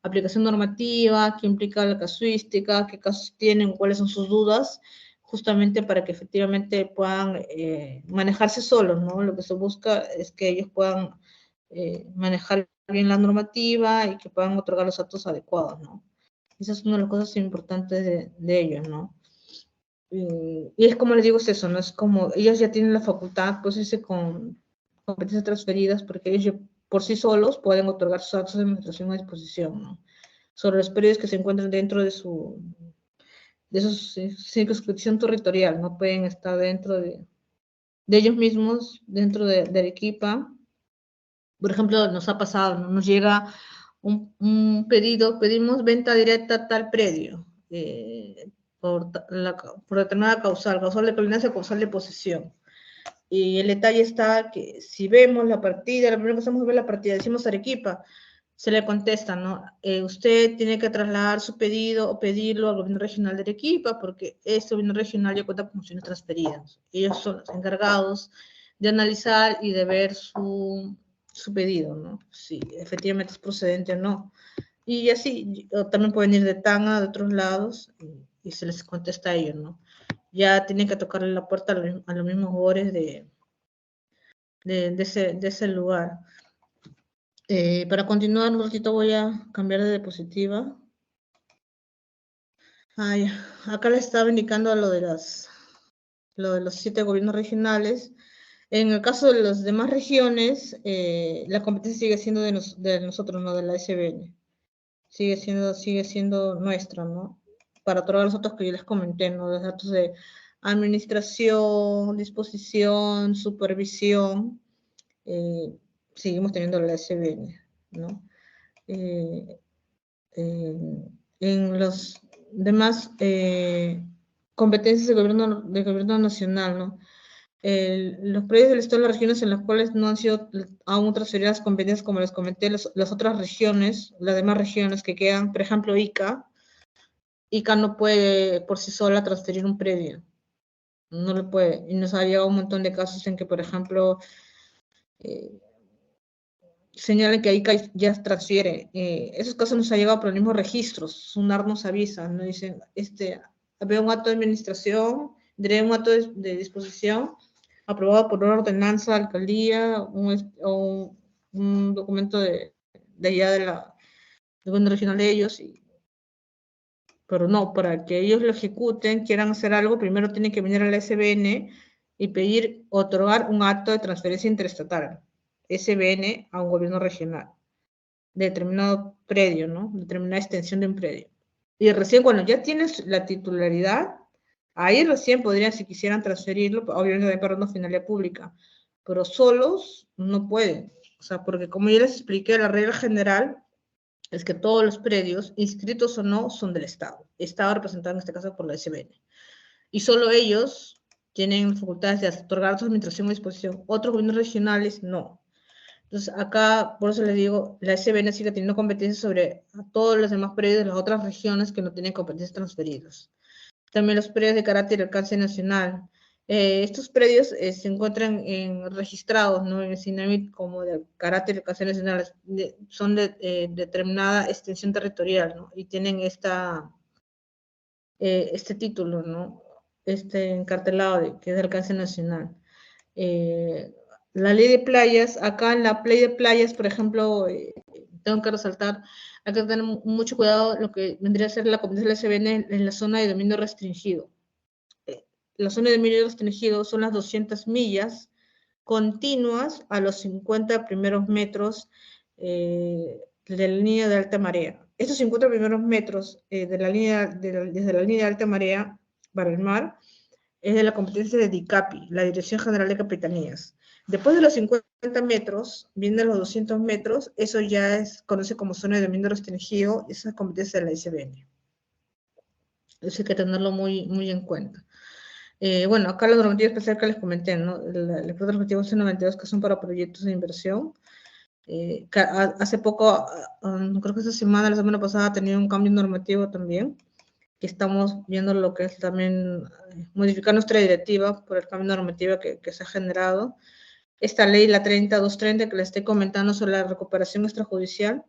aplicación normativa, qué implica la casuística, qué casos tienen, cuáles son sus dudas, justamente para que efectivamente puedan manejarse solos, ¿no? Lo que se busca es que ellos puedan manejar bien la normativa y que puedan otorgar los actos adecuados, ¿no? Esa es una de las cosas importantes de ellos, ¿no? Y es como les digo, es eso, ¿no? Es como ellos ya tienen la facultad, pues con competencias transferidas, porque ellos por sí solos pueden otorgar sus actos de administración a disposición, ¿no? Sobre los periodos que se encuentran dentro de su circunscripción territorial, no pueden estar dentro de ellos mismos, dentro de Arequipa. Por ejemplo, nos ha pasado, ¿no? Nos llega un pedido, pedimos venta directa a tal predio, por determinada causal de colindancia, causal de posesión. Y el detalle está que si vemos la partida, lo primero que hacemos es ver la partida, decimos Arequipa, se le contesta, ¿no? Usted tiene que trasladar su pedido o pedirlo al gobierno regional de Arequipa, porque este gobierno regional ya cuenta con funciones transferidas. Ellos son los encargados de analizar y de ver su pedido, ¿no? Si efectivamente es procedente o no. Y así, también pueden ir de Tanga, de otros lados, y se les contesta a ellos, ¿no? Ya tienen que tocarle la puerta a los mismos jugadores de ese lugar. Para continuar un ratito voy a cambiar de diapositiva. Acá les estaba indicando lo de los 7 gobiernos regionales. En el caso de las demás regiones, la competencia sigue siendo de nosotros, no de la SBN. Sigue siendo nuestra, ¿no? Para otorgar los datos que yo les comenté, ¿no? Los datos de administración, disposición, supervisión, seguimos teniendo la SBN, ¿no? En los demás competencias del gobierno nacional, ¿no? Los predios del Estado de las regiones en las cuales no han sido aún transferidas competencias, como les comenté, las otras regiones, las demás regiones que quedan, por ejemplo, ICA no puede por sí sola transferir un predio, no lo puede, y nos ha llegado un montón de casos en que, por ejemplo, señalan que ICA ya transfiere. Esos casos nos han llegado por los mismos registros. SUNAR nos avisa, nos dicen, había un acto de administración, un acto de disposición aprobado por una ordenanza de alcaldía o un documento de allá del gobierno regional de ellos, pero no, para que ellos lo ejecuten, quieran hacer algo, primero tienen que venir a la SBN y pedir, otorgar un acto de transferencia interestatal, SBN a un gobierno regional, de determinado predio, ¿no? Determinada extensión de un predio. Y recién cuando ya tienes la titularidad, ahí recién podrían, si quisieran transferirlo, obviamente de una finalidad pública, pero solos no pueden. O sea, porque como ya les expliqué, la regla general es que todos los predios, inscritos o no, son del Estado. Estado representado en este caso por la SBN. Y solo ellos tienen facultades de otorgar su administración a disposición. Otros gobiernos regionales no. Entonces, acá, por eso les digo, la SBN sigue teniendo competencias sobre todos los demás predios de las otras regiones que no tienen competencias transferidas. También los predios de carácter y alcance nacional. Estos predios se encuentran registrados, ¿no?, en el CINAMIT como de carácter y alcance nacional, son de determinada extensión territorial, ¿no? Y tienen este título, ¿no? Encartelado que es de alcance nacional. La ley de playas, acá en la ley de playas, por ejemplo, tengo que resaltar, hay que tener mucho cuidado lo que vendría a ser la competencia de la SBN en la zona de dominio restringido. La zona de dominio restringido son las 200 millas continuas a los 50 primeros metros de la línea de alta marea. Estos 50 primeros metros desde la línea de alta marea para el mar es de la competencia de DICAPI, la Dirección General de Capitanías. Después de los 50 metros, vienen los 200 metros, eso ya conoce como zona de dominio restringido, esa es competencia de la SBN. Eso hay que tenerlo muy, muy en cuenta. Bueno, acá la normativa especial que les comenté, ¿no? El Decreto Normativo 92, que son para proyectos de inversión. Hace poco, creo que esta semana, la semana pasada, ha tenido un cambio normativo también, que estamos viendo lo que es también modificar nuestra directiva por el cambio normativo que se ha generado. Esta ley, la 30230, que les estoy comentando sobre la recuperación extrajudicial,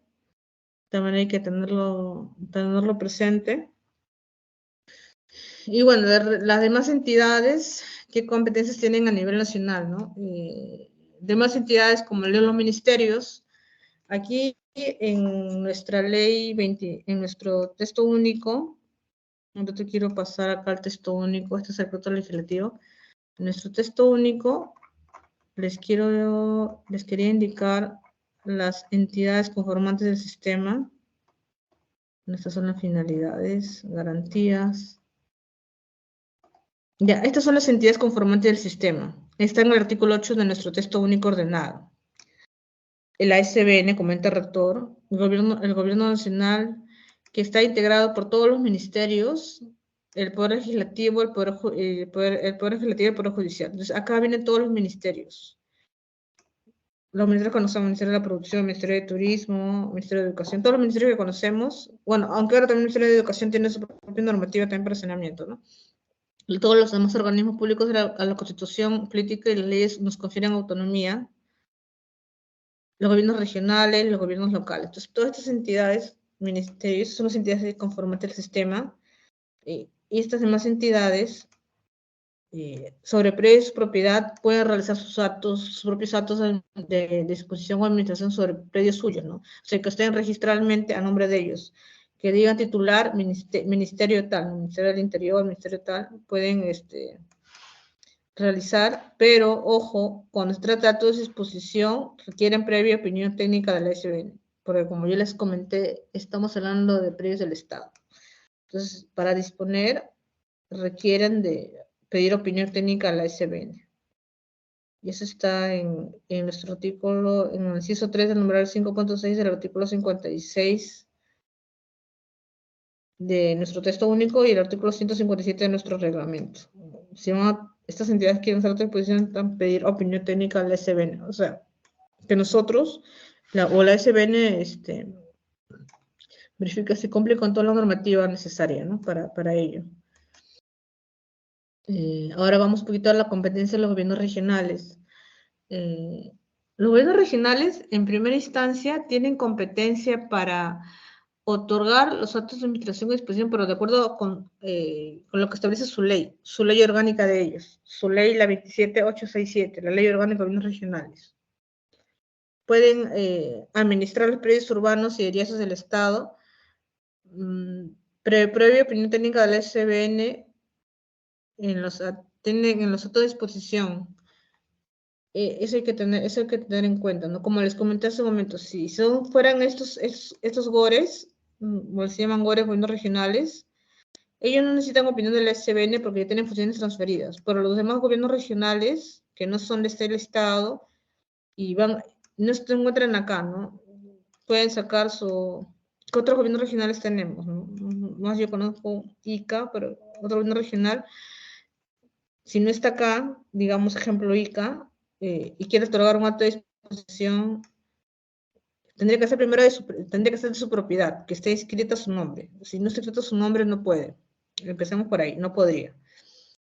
también hay que tenerlo presente. Y bueno, las demás entidades, ¿qué competencias tienen a nivel nacional, no? Demás entidades como los ministerios, aquí en nuestra ley 20, en nuestro texto único, no te quiero pasar acá al texto único, este es el proyecto legislativo. En nuestro texto único les quería indicar las entidades conformantes del sistema. Estas son las finalidades, garantías. Ya, estas son las entidades conformantes del sistema. Está en el artículo 8 de nuestro texto único ordenado. El ASBN, comenta el rector, el gobierno nacional, que está integrado por todos los ministerios el Poder Legislativo, el Poder Legislativo y el Poder Judicial. Entonces, acá vienen todos los ministerios. Los ministerios que conocemos, Ministerio de la Producción, Ministerio de Turismo, Ministerio de Educación, todos los ministerios que conocemos, bueno, aunque ahora también el Ministerio de Educación tiene su propia normativa también para saneamiento, ¿no? Y todos los demás organismos públicos a la Constitución política y las leyes nos confieren autonomía, los gobiernos regionales, los gobiernos locales. Entonces, todas estas entidades, ministerios, son las entidades que conforman el sistema, y estas demás entidades sobre predios propiedad pueden realizar sus propios actos de disposición o administración sobre predios suyos, ¿no? O sea, que estén registralmente a nombre de ellos, que digan titular ministerio tal, Ministerio del Interior, Ministerio tal, pueden realizar, pero ojo, cuando se trata de actos de disposición, requieren previa opinión técnica de la SBN, porque como yo les comenté, estamos hablando de predios del Estado. Entonces, para disponer, requieren de pedir opinión técnica a la SBN. Y eso está en nuestro artículo, en el inciso 3 del numeral 5.6 del artículo 56 de nuestro texto único y el artículo 157 de nuestro reglamento. Si estas entidades quieren hacer otra disposición, están pedir opinión técnica a la SBN. O sea, que nosotros, la SBN, verifica si cumple con toda la normativa necesaria, ¿no? Para ello. Ahora vamos un poquito a la competencia de los gobiernos regionales. Los gobiernos regionales, en primera instancia, tienen competencia para otorgar los actos de administración y disposición, pero de acuerdo con lo que establece su ley orgánica de ellos, su ley, la 27867, la ley orgánica de gobiernos regionales. Pueden administrar los predios urbanos y eriazos del Estado, previa opinión técnica de la SBN en los actos de disposición. Eso hay que tener en cuenta, ¿no? Como les comenté hace un momento, si fueran estos GORES, se llaman GORES, gobiernos regionales, ellos no necesitan opinión de la SBN porque ya tienen funciones transferidas, pero los demás gobiernos regionales, que no son de este Estado, y no se encuentran acá, ¿no? Pueden sacar ¿qué otros gobiernos regionales tenemos? ¿No? Más yo conozco ICA, pero otro gobierno regional, si no está acá, digamos, ejemplo ICA, y quiere otorgar un acto de disposición, tendría que ser primero tendría que ser de su propiedad, que esté inscrita su nombre. Si no está escrito su nombre, no puede. Empecemos por ahí, no podría.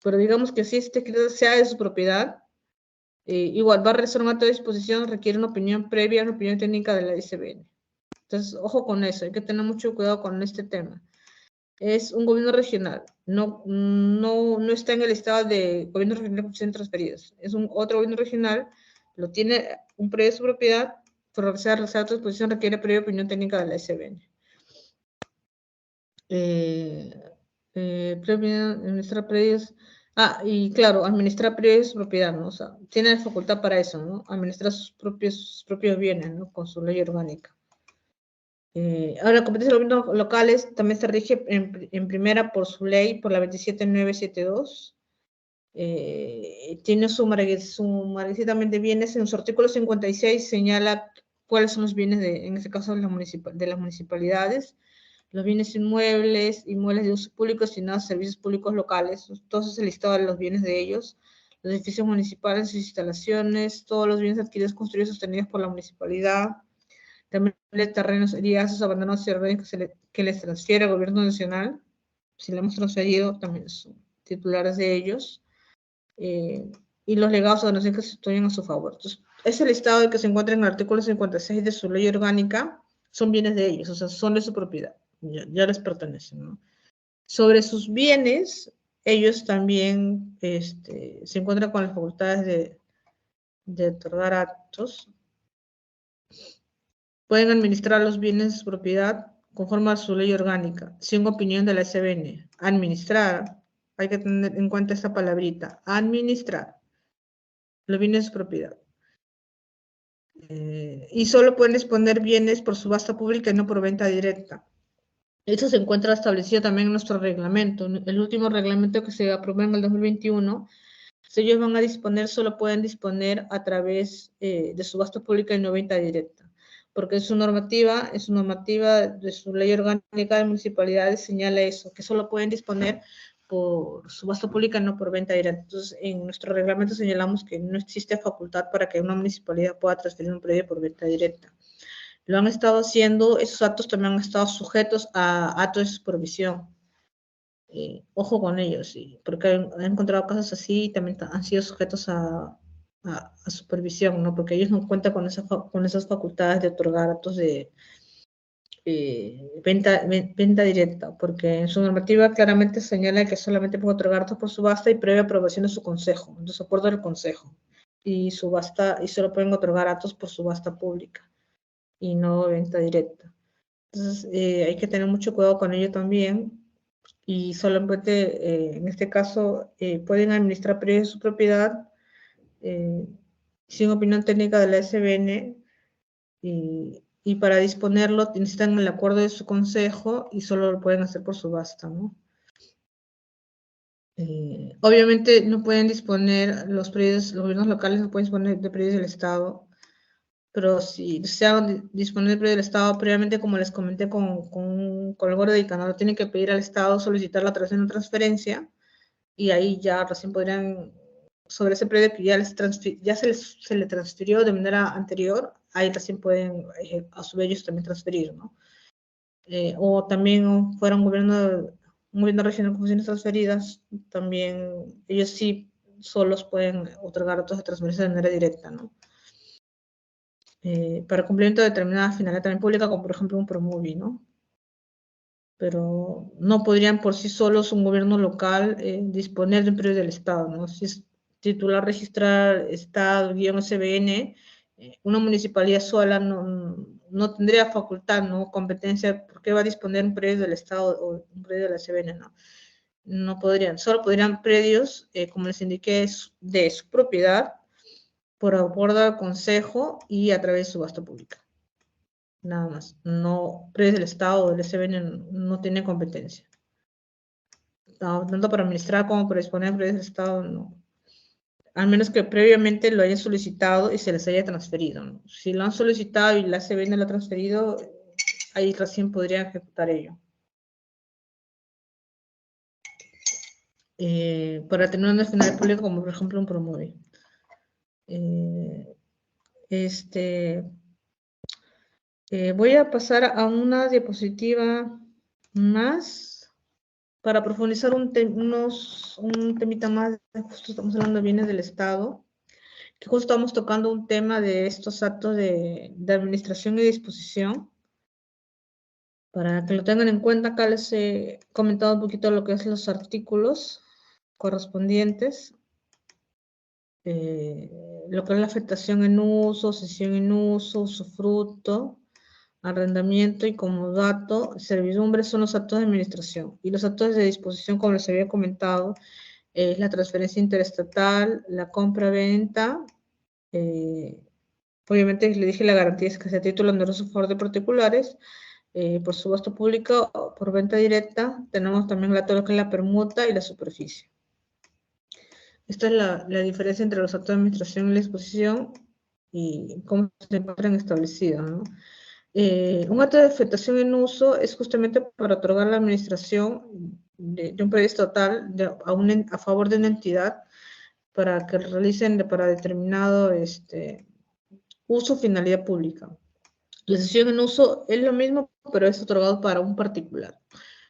Pero digamos que si esté escrito sea de su propiedad, igual va a realizar un acto de disposición, requiere una opinión previa, una opinión técnica de la SBN. Entonces, ojo con eso, hay que tener mucho cuidado con este tema. Es un gobierno regional, no está en el estado de gobierno regional que sean transferidos. Es otro gobierno regional, lo tiene un predio de su propiedad, por realizar otra disposición requiere previa opinión técnica de la SBN. Administrar predios. Y claro, administrar predios de su propiedad, ¿no? O sea, tiene la facultad para eso, ¿no? Administrar sus propios bienes, ¿no? Con su ley orgánica. Ahora, la competencia de los gobiernos locales también se rige en primera por su ley, por la 27972. Tiene su marquesina también de bienes. En su artículo 56 señala cuáles son los bienes, en este caso, de las municipalidades. Los bienes inmuebles de uso público destinados a servicios públicos locales. Todo eso es el listado de los bienes de ellos. Los edificios municipales, sus instalaciones, todos los bienes adquiridos, construidos y sostenidos por la municipalidad. También los terrenos eriazos, abandonados y terrenos que les transfiere el gobierno nacional. Si le hemos transferido, también son titulares de ellos. Y los legados o donaciones que se estudian a su favor. Entonces, ese listado de que se encuentra en el artículo 56 de su ley orgánica son bienes de ellos, o sea, son de su propiedad, ya les pertenecen, ¿no? Sobre sus bienes, ellos también se encuentran con las facultades de otorgar actos. Pueden administrar los bienes de su propiedad conforme a su ley orgánica, sin opinión de la SBN. Administrar, hay que tener en cuenta esta palabrita, administrar los bienes de su propiedad. Y solo pueden disponer bienes por subasta pública y no por venta directa. Eso se encuentra establecido también en nuestro reglamento. El último reglamento que se aprobó en el 2021, si ellos van a disponer, solo pueden disponer a través de subasta pública y no venta directa. porque en su normativa de su ley orgánica de municipalidades señala eso, que solo pueden disponer por subasta pública, no por venta directa. Entonces, en nuestro reglamento señalamos que no existe facultad para que una municipalidad pueda transferir un predio por venta directa. Lo han estado haciendo, esos actos también han estado sujetos a actos de supervisión. Ojo con ellos, sí, porque he encontrado casos así y también han sido sujetos a supervisión, ¿no? Porque ellos no cuentan con esas facultades de otorgar actos de venta directa, porque en su normativa claramente señala que solamente puede otorgar actos por subasta y previa aprobación de su consejo, de su acuerdo del consejo, y solo pueden otorgar actos por subasta pública y no venta directa. Entonces, hay que tener mucho cuidado con ello también, y solamente, en este caso, pueden administrar predios de su propiedad sin opinión técnica de la SBN, y para disponerlo necesitan el acuerdo de su consejo y solo lo pueden hacer por subasta, ¿no? Obviamente no pueden disponer los gobiernos locales no pueden disponer de predios del Estado, pero si desean disponer de predios del Estado, previamente, como les comenté con el Gordo de Icanaro, tienen que pedir al Estado solicitar la transferencia, y ahí ya recién podrían, sobre ese predio que ya se le transfirió de manera anterior, ahí recién pueden a su vez ellos también transferir, ¿no? O también fuera un gobierno regional con funciones transferidas, también ellos sí solos pueden otorgar otros de transferencia de manera directa, ¿no? Para cumplimiento de determinada finalidad también pública, como por ejemplo un Promovi, ¿no? Pero no podrían por sí solos un gobierno local disponer de un predio del Estado, ¿no? Si es titular registrar Estado-SBN, una municipalidad sola no tendría facultad, ¿no? Competencia, porque va a disponer un predio del Estado o un predio de la SBN, ¿no? No podrían, solo podrían predios, como les indiqué, de su propiedad, por acuerdo al consejo y a través de subasta pública. Nada más. No, predios del Estado o del SBN no tiene competencia. No, tanto para administrar como para disponer de predios del Estado, no. Al menos que previamente lo hayan solicitado y se les haya transferido, ¿no? Si lo han solicitado y la SBN lo ha transferido, ahí recién podrían ejecutar ello. Para tener una final pública, como por ejemplo un Promovi. Voy a pasar a una diapositiva más para profundizar un temita más. Justo estamos hablando de bienes del Estado, que justo estamos tocando un tema de estos actos de administración y disposición. Para que lo tengan en cuenta, acá les he comentado un poquito lo que es los artículos correspondientes, lo que es la afectación en uso, cesión en uso, usufructo, arrendamiento y comodato, servidumbre son los actos de administración. Y los actos de disposición, como les había comentado, es la transferencia interestatal, la compra-venta, obviamente le dije la garantía es que sea título oneroso a favor de particulares, por subasta pública o por venta directa. Tenemos también todo lo que es la permuta y la superficie. Esta es la diferencia entre los actos de administración y la disposición y cómo se encuentran establecidos, ¿no? Un acto de afectación en uso es justamente para otorgar la administración de un predio estatal a favor de una entidad para que realicen para determinado uso o finalidad pública. La cesión en uso es lo mismo, pero es otorgado para un particular.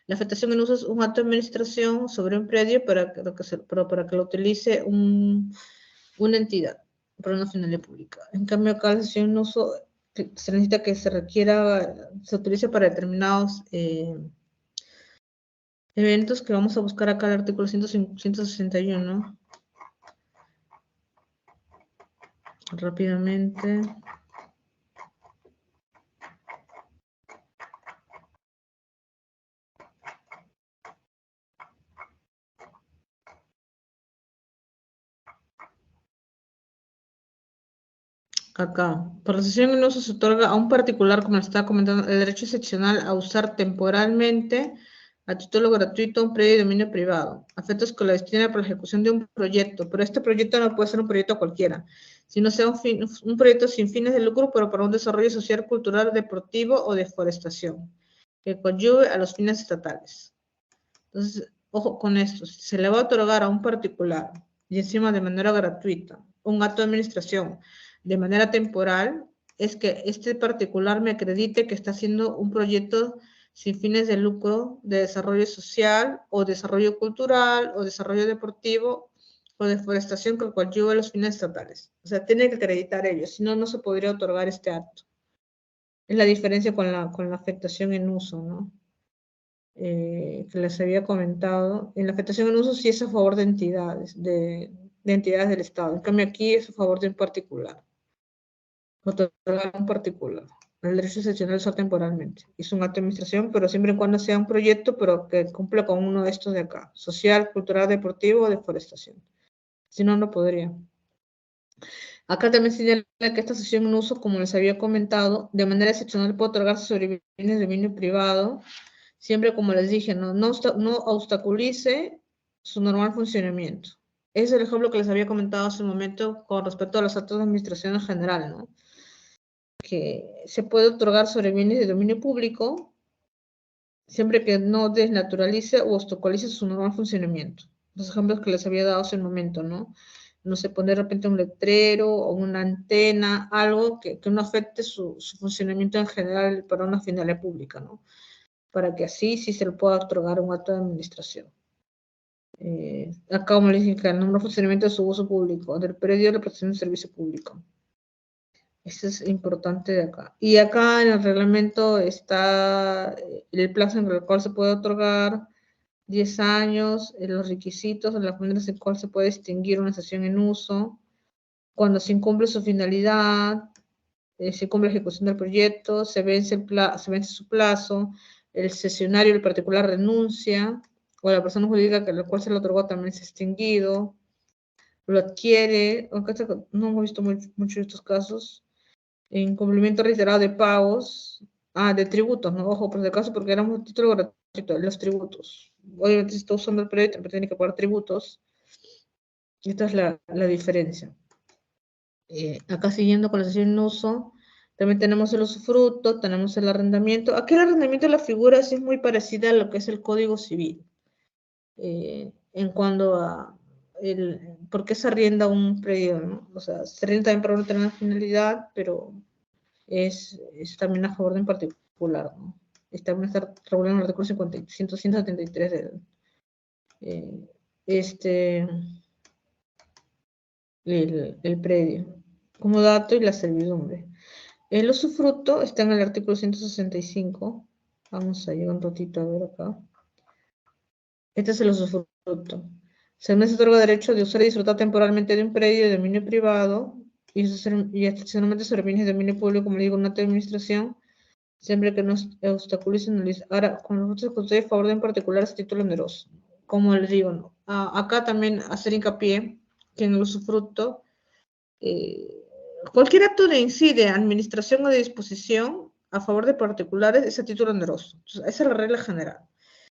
La afectación en uso es un acto de administración sobre un predio para que lo utilice una entidad para una finalidad pública. En cambio, acá la cesión en uso se necesita que se utilice para determinados eventos que vamos a buscar acá en el artículo 161. Rápidamente. Acá, para la cesión en uso se otorga a un particular, como les estaba comentando, el derecho excepcional a usar temporalmente a título gratuito un predio de dominio privado, a efectos que lo destinan para la ejecución de un proyecto, pero este proyecto no puede ser un proyecto cualquiera, sino sea un proyecto sin fines de lucro, pero para un desarrollo social, cultural, deportivo o de forestación, que coadyuve a los fines estatales. Entonces, ojo con esto, si se le va a otorgar a un particular, y encima de manera gratuita, un acto de administración de manera temporal, es que este particular me acredite que está haciendo un proyecto sin fines de lucro de desarrollo social o desarrollo cultural o desarrollo deportivo o deforestación con el cual lleva los fines estatales. O sea, tiene que acreditar ellos, si no, no se podría otorgar este acto. Es la diferencia con la afectación en uso, ¿no? Que les había comentado. En la afectación en uso sí es a favor de entidades, de entidades del Estado. En cambio aquí es a favor de un particular. Otorgar a un particular. El derecho excepcional es temporalmente. Es un acto de administración, pero siempre y cuando sea un proyecto, pero que cumpla con uno de estos de acá. Social, cultural, deportivo o deforestación. Si no, no podría. Acá también señala que esta sesión en uso, como les había comentado, de manera excepcional puede otorgarse sobre bienes de dominio privado, siempre, como les dije, no obstaculice su normal funcionamiento. Ese es el ejemplo que les había comentado hace un momento con respecto a los actos de administración en general, ¿no? Que se puede otorgar sobre bienes de dominio público siempre que no desnaturalice o obstaculice su normal funcionamiento. Los ejemplos que les había dado hace un momento, ¿no? No sé, poner de repente un letrero o una antena, algo que no afecte su funcionamiento en general para una finalidad pública, ¿no? Para que así sí se le pueda otorgar un acto de administración. Acá, como les dije, el nombre de funcionamiento de su uso público, del predio de prestación de servicio público. Eso es importante de acá. Y acá en el reglamento está el plazo en el cual se puede otorgar 10 años, los requisitos, las maneras en las cuales se puede distinguir una sesión en uso, cuando se incumple su finalidad, se incumple la ejecución del proyecto, se vence su plazo, el sesionario, el particular renuncia, o la persona jurídica que la cual se le otorgó también es extinguido, lo adquiere, aunque no hemos visto mucho estos casos, incumplimiento reiterado de pagos, de tributos, ¿no? Ojo, por si acaso, porque éramos título gratuito, los tributos. Obviamente, si está usando el proyecto, pero tiene que pagar tributos. Esta es la diferencia. Acá siguiendo con la sesión en uso, también tenemos el usufructo, tenemos el arrendamiento. Aquí el arrendamiento de la figura sí es muy parecida a lo que es el Código Civil. En cuanto a por qué se arrienda un predio, ¿no? O sea, se arrienda también para una determinada finalidad, pero es también a favor de un particular, ¿no? También está regulado en el artículo 173 del el predio, como dato y la servidumbre. El usufructo está en el artículo 165. Vamos a llegar un ratito a ver acá. Este es el usufructo. Se me otorga derecho de usar y disfrutar temporalmente de un predio de dominio privado y excepcionalmente sobre bienes de dominio público, como digo, una administración, siempre que no obstaculicen. Ahora, con los otros que estoy a favor de en particular es título oneroso. Como les digo, ¿no? Acá también hacer hincapié que en el usufructo, cualquier acto de incide, administración o de disposición a favor de particulares es a título oneroso. Entonces, esa es la regla general.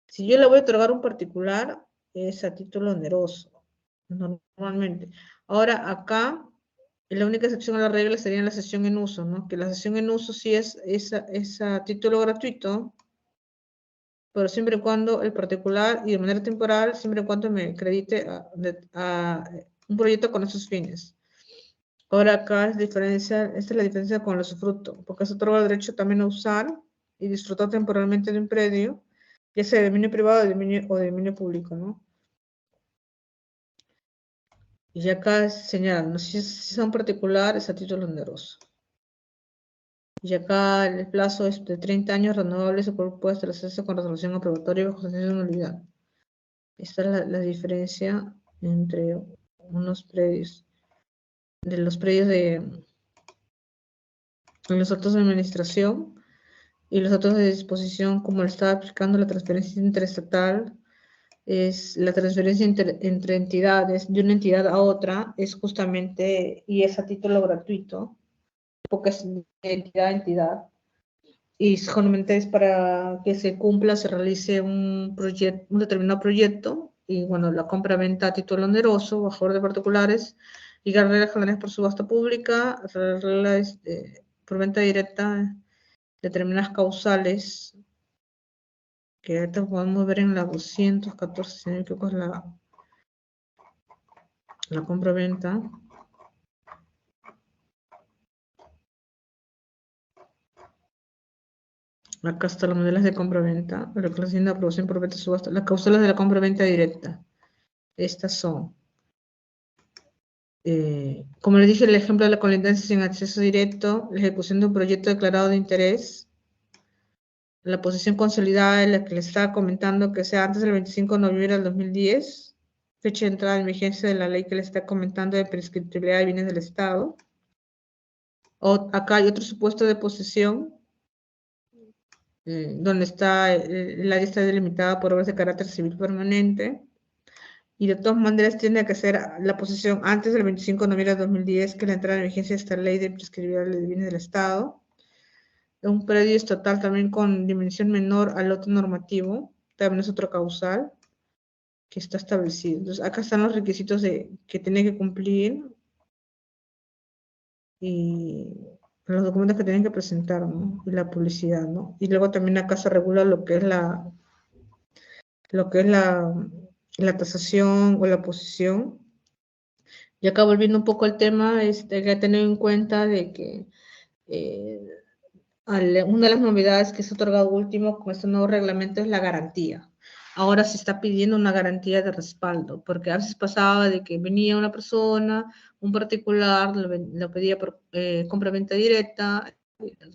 Si yo le voy a otorgar a un particular, es a título oneroso, normalmente. Ahora, acá, la única excepción a la regla sería la sesión en uso, ¿no? Que la sesión en uso sí es a título gratuito, pero siempre y cuando el particular, y de manera temporal, siempre y cuando me acredite a un proyecto con esos fines. Ahora acá esta es la diferencia con el usufructo, porque se otorga el derecho también a usar y disfrutar temporalmente de un predio, ya sea de dominio privado o de dominio público, ¿no? Y acá señalan, ¿no? Si es un particular, es a título oneroso. Y acá el plazo es de 30 años renovables o puede establecerse con resolución aprobatoria bajo sentencia de nulidad. Esta es la diferencia entre unos predios, de los predios de los actos de administración y los actos de disposición, como le estaba aplicando la transferencia interestatal, es la transferencia entre entidades, de una entidad a otra, es justamente, y es a título gratuito, porque es de entidad a entidad, y solamente es para que se cumpla, se realice un determinado proyecto, y bueno, la compra-venta a título oneroso, a favor de particulares, y reglas generales por subasta pública, reglas por venta directa, determinadas causales, que ahorita podemos ver en la 214, si no me equivoco, es la compra-venta. Acá están los modelos de compra-venta, reclamación de aprobación por venta subasta, las causales de la compra-venta directa. Estas son, como les dije, el ejemplo de la colindancia sin acceso directo, la ejecución de un proyecto declarado de interés, la posición consolidada en la que les estaba comentando que sea antes del 25 de noviembre del 2010, fecha de entrada en vigencia de la ley que les está comentando de prescriptibilidad de bienes del Estado. Acá hay otro supuesto de posesión, donde está el área está delimitada por obras de carácter civil permanente, y de todas maneras tiene que ser la posesión antes del 25 de noviembre de 2010, que es la entrada en vigencia de esta ley de prescriptibilidad de bienes del Estado. Un predio estatal también con dimensión menor al lote normativo, también es otro causal que está establecido. Entonces, acá están los requisitos que tiene que cumplir y los documentos que tienen que presentar, ¿no? Y la publicidad, ¿no? Y luego también acá se regula lo que es la tasación o la posesión. Y acá volviendo un poco al tema, hay que tener en cuenta de que una de las novedades que se ha otorgado último con este nuevo reglamento es la garantía. Ahora se está pidiendo una garantía de respaldo, porque a veces pasaba de que venía una persona, un particular, lo pedía por compra-venta directa,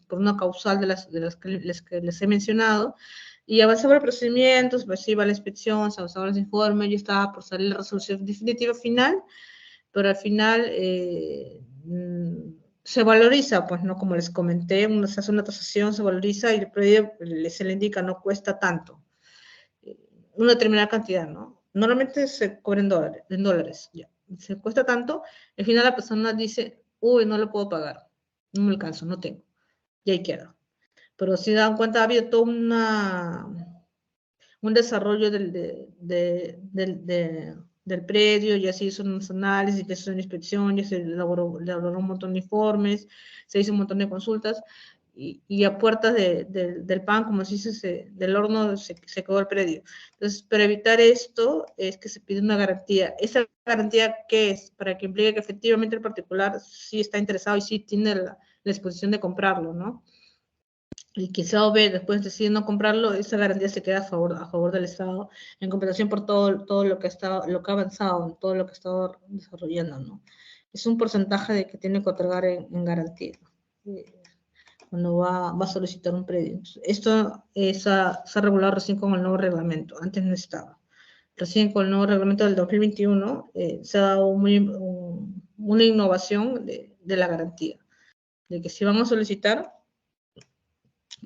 por una causal de las que les he mencionado, y avanzaba el procedimiento, se iba a la inspección, se avanzaban los informes, y estaba por salir la resolución definitiva final, pero al final se valoriza, pues, ¿no? Como les comenté, se hace una tasación, se valoriza y el predio se le indica, no cuesta tanto, una determinada cantidad, ¿no? Normalmente se cobra en dólares, ya. Se cuesta tanto, al final la persona dice, uy, no lo puedo pagar, no me alcanzo, no tengo, y ahí queda. Pero si dan cuenta, ha habido todo un desarrollo del predio, ya se hizo unos análisis, ya se hizo una inspección, ya se elaboró un montón de informes, se hizo un montón de consultas, y a puertas del pan, como se dice, del horno se quedó el predio. Entonces, para evitar esto, es que se pide una garantía. ¿Esa garantía qué es? Para que implique que efectivamente el particular sí está interesado y sí tiene la disposición de comprarlo, ¿no? Y quizá OB después decide no comprarlo, esa garantía se queda a favor del Estado, en compensación por todo lo que ha avanzado, todo lo que ha estado desarrollando, ¿no? Es un porcentaje de que tiene que otorgar en garantía cuando va a solicitar un predio. Esto se ha regulado recién con el nuevo reglamento, antes no estaba. Recién con el nuevo reglamento del 2021 se ha dado una innovación de la garantía, de que si van a solicitar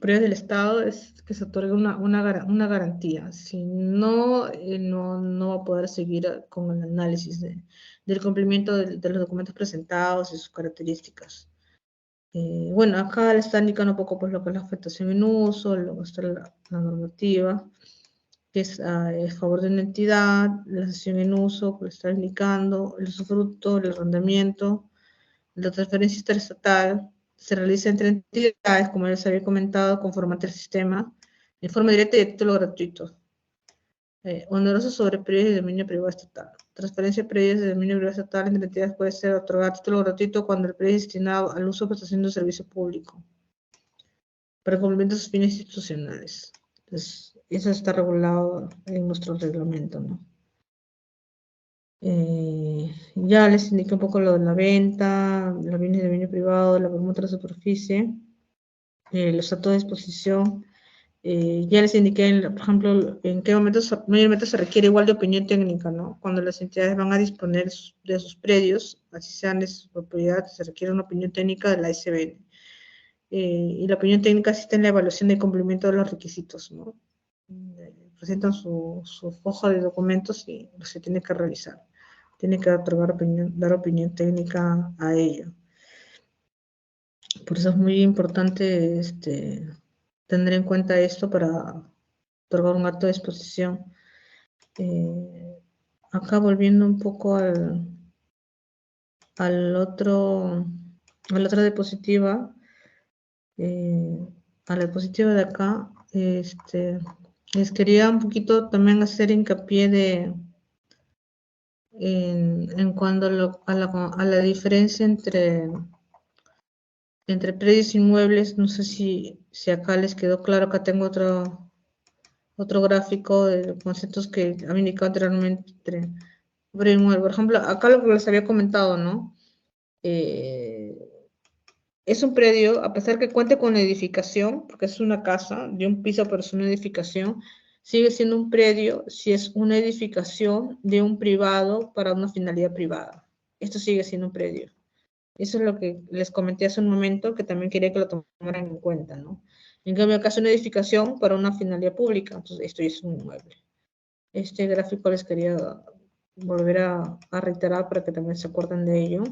predios del Estado es que se otorgue una garantía. Si no, no va a poder seguir con el análisis del cumplimiento de los documentos presentados y sus características. Bueno, acá le está indicando un poco pues, lo que es la afectación en uso, luego está la normativa, que es a favor de una entidad, la cesión en uso, que le está indicando, el usufructo, el arrendamiento, la transferencia interestatal, se realiza entre entidades, como les había comentado, conforme al sistema, de forma directa y de título gratuito. Oneroso sobre predios de dominio privado estatal. Transferencia de predios de dominio privado estatal entre entidades puede ser otorgada a título gratuito cuando el predio es destinado al uso o prestación de un servicio público para el cumplimiento de sus fines institucionales. Entonces, eso está regulado en nuestro reglamento, ¿no? Ya les indiqué un poco lo de la venta, los bienes de dominio privado, la permuta de la superficie, los datos de disposición. Ya les indiqué, por ejemplo, en qué momentos mayormente se requiere igual de opinión técnica, ¿no? Cuando las entidades van a disponer de sus predios, así sean de su propiedad, se requiere una opinión técnica de la SBN. Y la opinión técnica asiste en la evaluación de cumplimiento de los requisitos, ¿no? Presentan su hoja de documentos y se tiene que revisar. Tiene que dar opinión técnica a ello. Por eso es muy importante tener en cuenta esto para otorgar un acto de disposición. Acá volviendo un poco al otro, a la otra diapositiva, a la diapositiva de acá, les quería un poquito también hacer hincapié en cuanto a la diferencia entre predios e inmuebles. No sé si acá les quedó claro. Acá tengo otro gráfico de conceptos que han indicado anteriormente entre predio e inmueble. Por ejemplo, acá lo que les había comentado, ¿no? Es un predio, a pesar que cuente con edificación, porque es una casa de un piso, pero es una edificación, sigue siendo un predio si es una edificación de un privado para una finalidad privada. Esto sigue siendo un predio. Eso es lo que les comenté hace un momento, que también quería que lo tomaran en cuenta, ¿no? En cambio, acá es una edificación para una finalidad pública, entonces esto es un inmueble. Este gráfico les quería volver a reiterar para que también se acuerden de ello.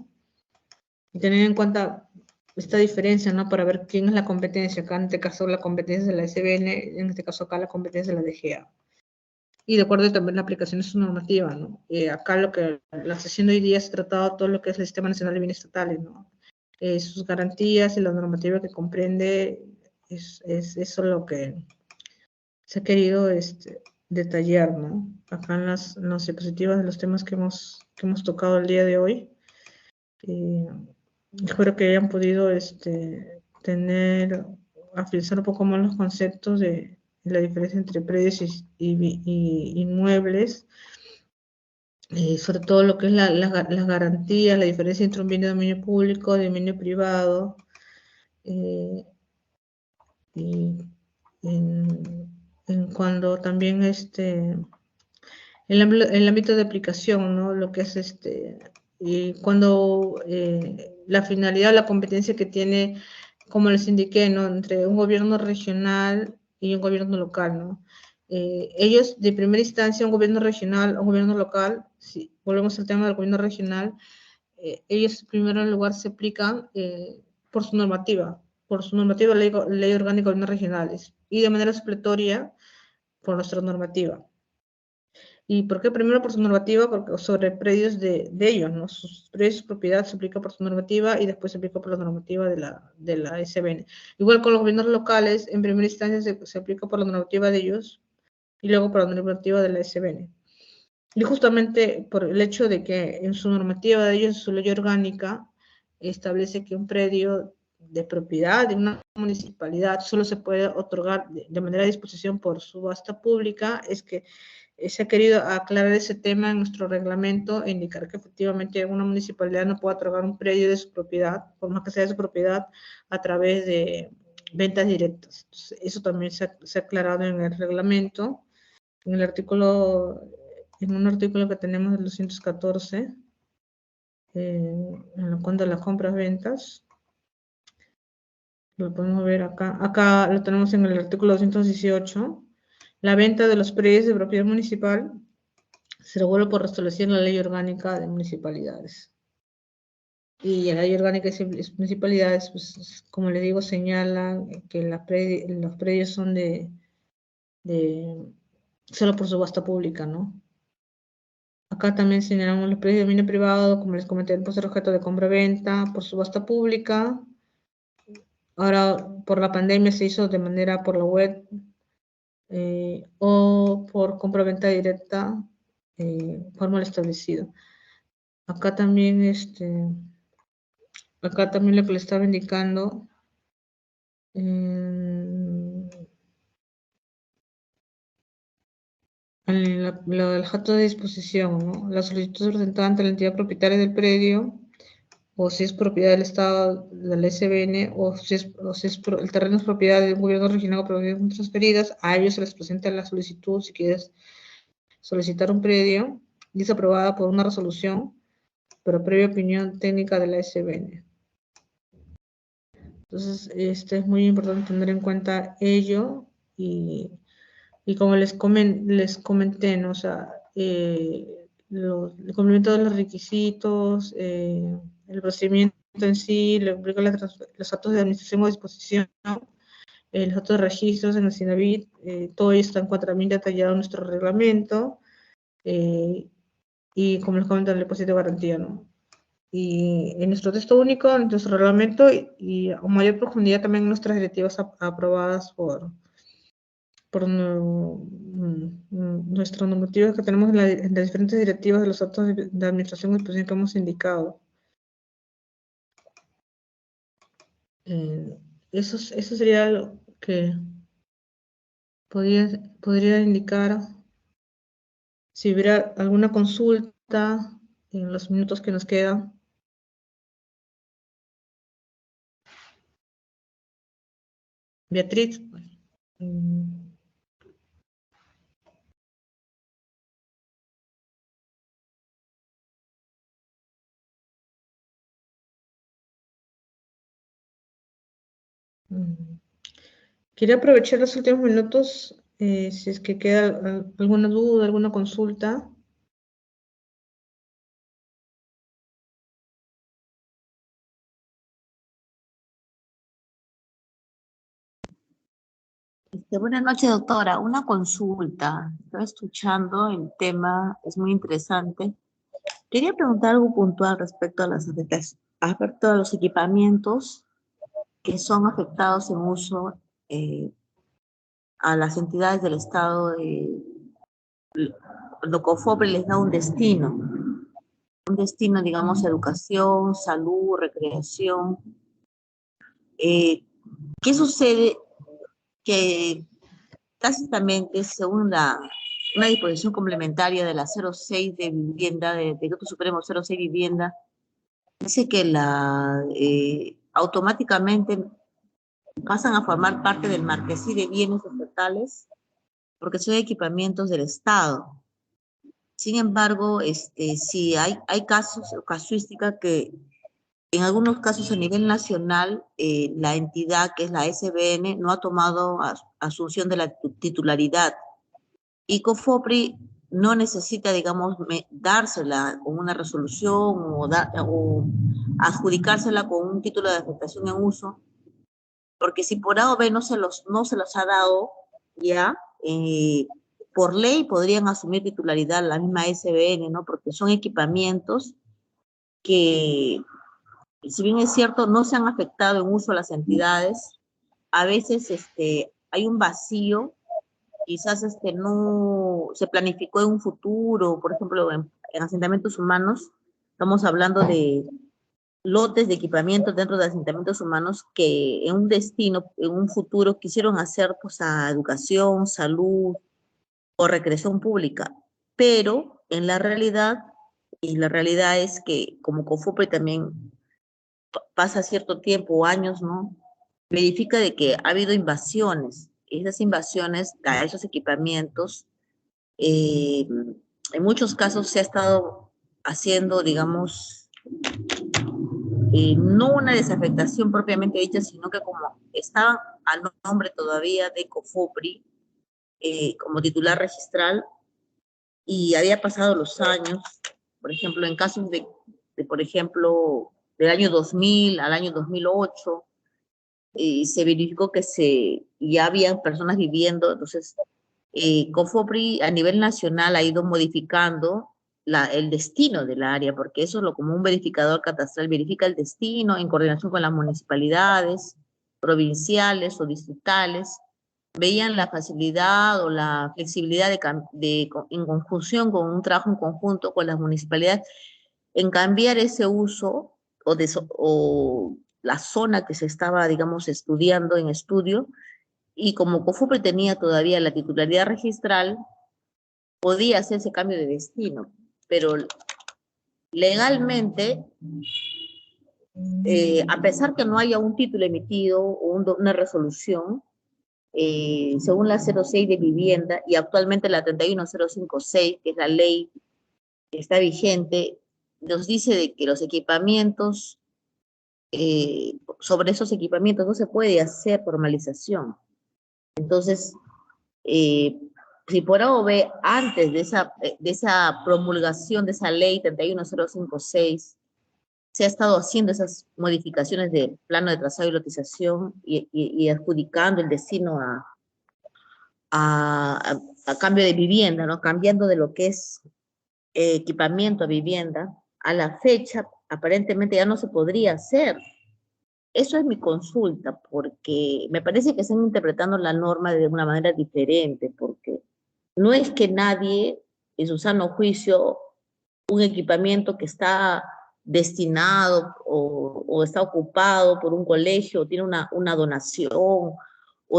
Y tener en cuenta esta diferencia, ¿no? Para ver quién es la competencia. Acá en este caso la competencia es de la SBN, en este caso acá la competencia es de la DGA. Y de acuerdo también la aplicación de su normativa, ¿no? Acá la sesión de hoy día se ha tratado todo lo que es el Sistema Nacional de Bienes Estatales, ¿no? Sus garantías y la normativa que comprende, es eso lo que se ha querido detallar, ¿no? Acá en las diapositivas de los temas que hemos tocado el día de hoy. Espero que hayan podido afianzar un poco más los conceptos de la diferencia entre predios y inmuebles, sobre todo lo que es las garantías, la diferencia entre un bien de dominio público, de dominio privado, y en cuando también el ámbito de aplicación, ¿no? Lo que es y cuando la finalidad o la competencia que tiene, como les indiqué, ¿no? Entre un gobierno regional y un gobierno local, ¿no? Ellos, de primera instancia, un gobierno regional, un gobierno local, si volvemos al tema del gobierno regional, ellos, en primer lugar, se aplican por su normativa ley orgánica de gobiernos regionales, y de manera supletoria por nuestra normativa. ¿Y por qué? Primero por su normativa, porque sobre predios de ellos, ¿no? Sus predios, su propiedad se aplica por su normativa y después se aplica por la normativa de la SBN. Igual con los gobiernos locales, en primera instancia se aplica por la normativa de ellos y luego por la normativa de la SBN. Y justamente por el hecho de que en su normativa de ellos, su ley orgánica, establece que un predio de propiedad de una municipalidad solo se puede otorgar de manera de disposición por subasta pública, es que se ha querido aclarar ese tema en nuestro reglamento e indicar que efectivamente una municipalidad no puede otorgar un predio de su propiedad, por más que sea de su propiedad, a través de ventas directas. Entonces, eso también se ha aclarado en el reglamento, en un artículo que tenemos del 214, en cuanto a las compras-ventas. Lo podemos ver acá. Acá lo tenemos en el artículo 218. La venta de los predios de propiedad municipal se regula por resolución de la Ley Orgánica de Municipalidades. Y la Ley Orgánica de Municipalidades, pues, como les digo, señala que los predios son solo por subasta pública, ¿no? Acá también señalamos los predios de dominio privado, como les comenté, pueden ser objeto de compra-venta por subasta pública. Ahora, por la pandemia se hizo de manera por la web, o por compra-venta directa, forma establecido. Acá también, lo que le estaba indicando, lo del acto de disposición, ¿no? La solicitud presentada ante la entidad propietaria del predio, o si es propiedad del Estado, del SBN, o si el terreno es propiedad de un gobierno regional o propiedades transferidas, a ellos se les presenta la solicitud si quieres solicitar un predio, y es aprobada por una resolución, pero previa opinión técnica de la SBN. Entonces, es muy importante tener en cuenta ello, y como les comenté, ¿no? O sea, el cumplimiento de los requisitos, el procedimiento en sí, los actos de administración o disposición, los actos de registros en el SINAVIT, todo ello está bien detallado en nuestro reglamento, y como les comento, el depósito de garantía, ¿no? y en nuestro texto único, en nuestro reglamento y a mayor profundidad también en nuestras directivas aprobadas por nuestros normativos que tenemos en las diferentes directivas de los actos de administración y expresión que hemos indicado. Eso sería lo que podría indicar. Si hubiera alguna consulta en los minutos que nos quedan. Beatriz. Quería aprovechar los últimos minutos, si es que queda alguna duda, alguna consulta. Buenas noches, doctora. Una consulta. Estaba escuchando el tema, es muy interesante. Quería preguntar algo puntual respecto a respecto a los equipamientos que son afectados en uso a las entidades del Estado. Cuando COFOPRE les da un destino, digamos, educación, salud, recreación. ¿Qué sucede? Que tácitamente, según una disposición complementaria de la 06 de vivienda, de Decreto Supremo 06 Vivienda, dice que automáticamente pasan a formar parte del marquesí de bienes estatales porque son equipamientos del Estado. Sin embargo, sí hay casos o casuística que en algunos casos a nivel nacional la entidad que es la SBN no ha tomado asunción de la titularidad. Y COFOPRI no necesita, digamos, dársela con una resolución o adjudicársela con un título de afectación en uso, porque si por A o B no se los ha dado, ya, por ley podrían asumir titularidad la misma SBN, ¿no? Porque son equipamientos que, si bien es cierto, no se han afectado en uso a las entidades, a veces hay un vacío. Quizás no se planificó en un futuro, por ejemplo, en asentamientos humanos, estamos hablando de lotes de equipamientos dentro de asentamientos humanos que en un destino, en un futuro, quisieron hacer pues a educación, salud o recreación pública, pero en la realidad, y la realidad es que como COFOPRE también pasa cierto tiempo o años, ¿no? Verifica de que ha habido invasiones. Esas invasiones a esos equipamientos, en muchos casos se ha estado haciendo, digamos, no una desafectación propiamente dicha, sino que como estaban a nombre todavía de COFOPRI como titular registral y había pasado los años, por ejemplo, en casos por ejemplo, del año 2000 al año 2008, se verificó que ya habían personas viviendo, entonces COFOPRI a nivel nacional ha ido modificando el destino del área, porque eso es lo como un verificador catastral, verifica el destino en coordinación con las municipalidades provinciales o distritales, veían la facilidad o la flexibilidad en conjunción con un trabajo en conjunto con las municipalidades en cambiar ese uso o la zona que se estaba, digamos, estudiando en estudio, y como COFOPRE tenía todavía la titularidad registral, podía hacer ese cambio de destino, pero legalmente, a pesar que no haya un título emitido o una resolución, según la 06 de vivienda y actualmente la 31056, que es la ley que está vigente, nos dice de que los equipamientos, sobre esos equipamientos no se puede hacer formalización. Entonces, si por A o B, antes de esa promulgación de esa ley 31056, se ha estado haciendo esas modificaciones de plano de trazado y lotización y adjudicando el destino a cambio de vivienda, ¿no? Cambiando de lo que es equipamiento a vivienda, a la fecha aparentemente ya no se podría hacer. Eso es mi consulta, porque me parece que están interpretando la norma de una manera diferente, porque no es que nadie, en su sano juicio, un equipamiento que está destinado o está ocupado por un colegio, o tiene una donación, o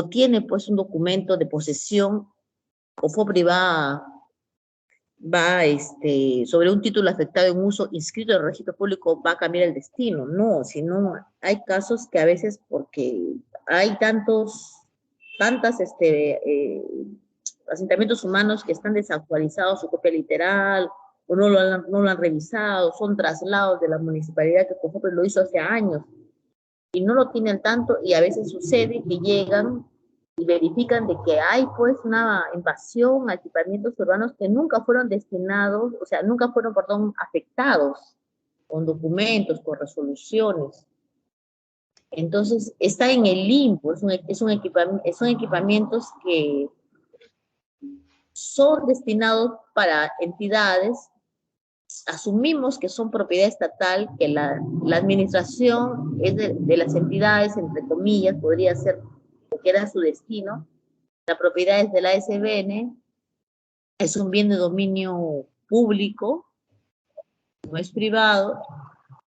tiene pues un documento de posesión, COFOPRI va sobre un título afectado en uso inscrito en el registro público, va a cambiar el destino. No, sino hay casos que a veces porque hay tantas asentamientos humanos que están desactualizados su copia literal, o no lo han revisado, son traslados de la municipalidad que por ejemplo lo hizo hace años, y no lo tienen tanto, y a veces sucede que llegan y verifican de que hay pues una invasión a equipamientos urbanos que nunca fueron destinados, o sea, nunca fueron, perdón, afectados con documentos, con resoluciones. Entonces, está en el limbo, son equipamientos que son destinados para entidades, asumimos que son propiedad estatal, que la administración es de las entidades, entre comillas, podría ser que era su destino, la propiedad es de la ASBN, es un bien de dominio público, no es privado.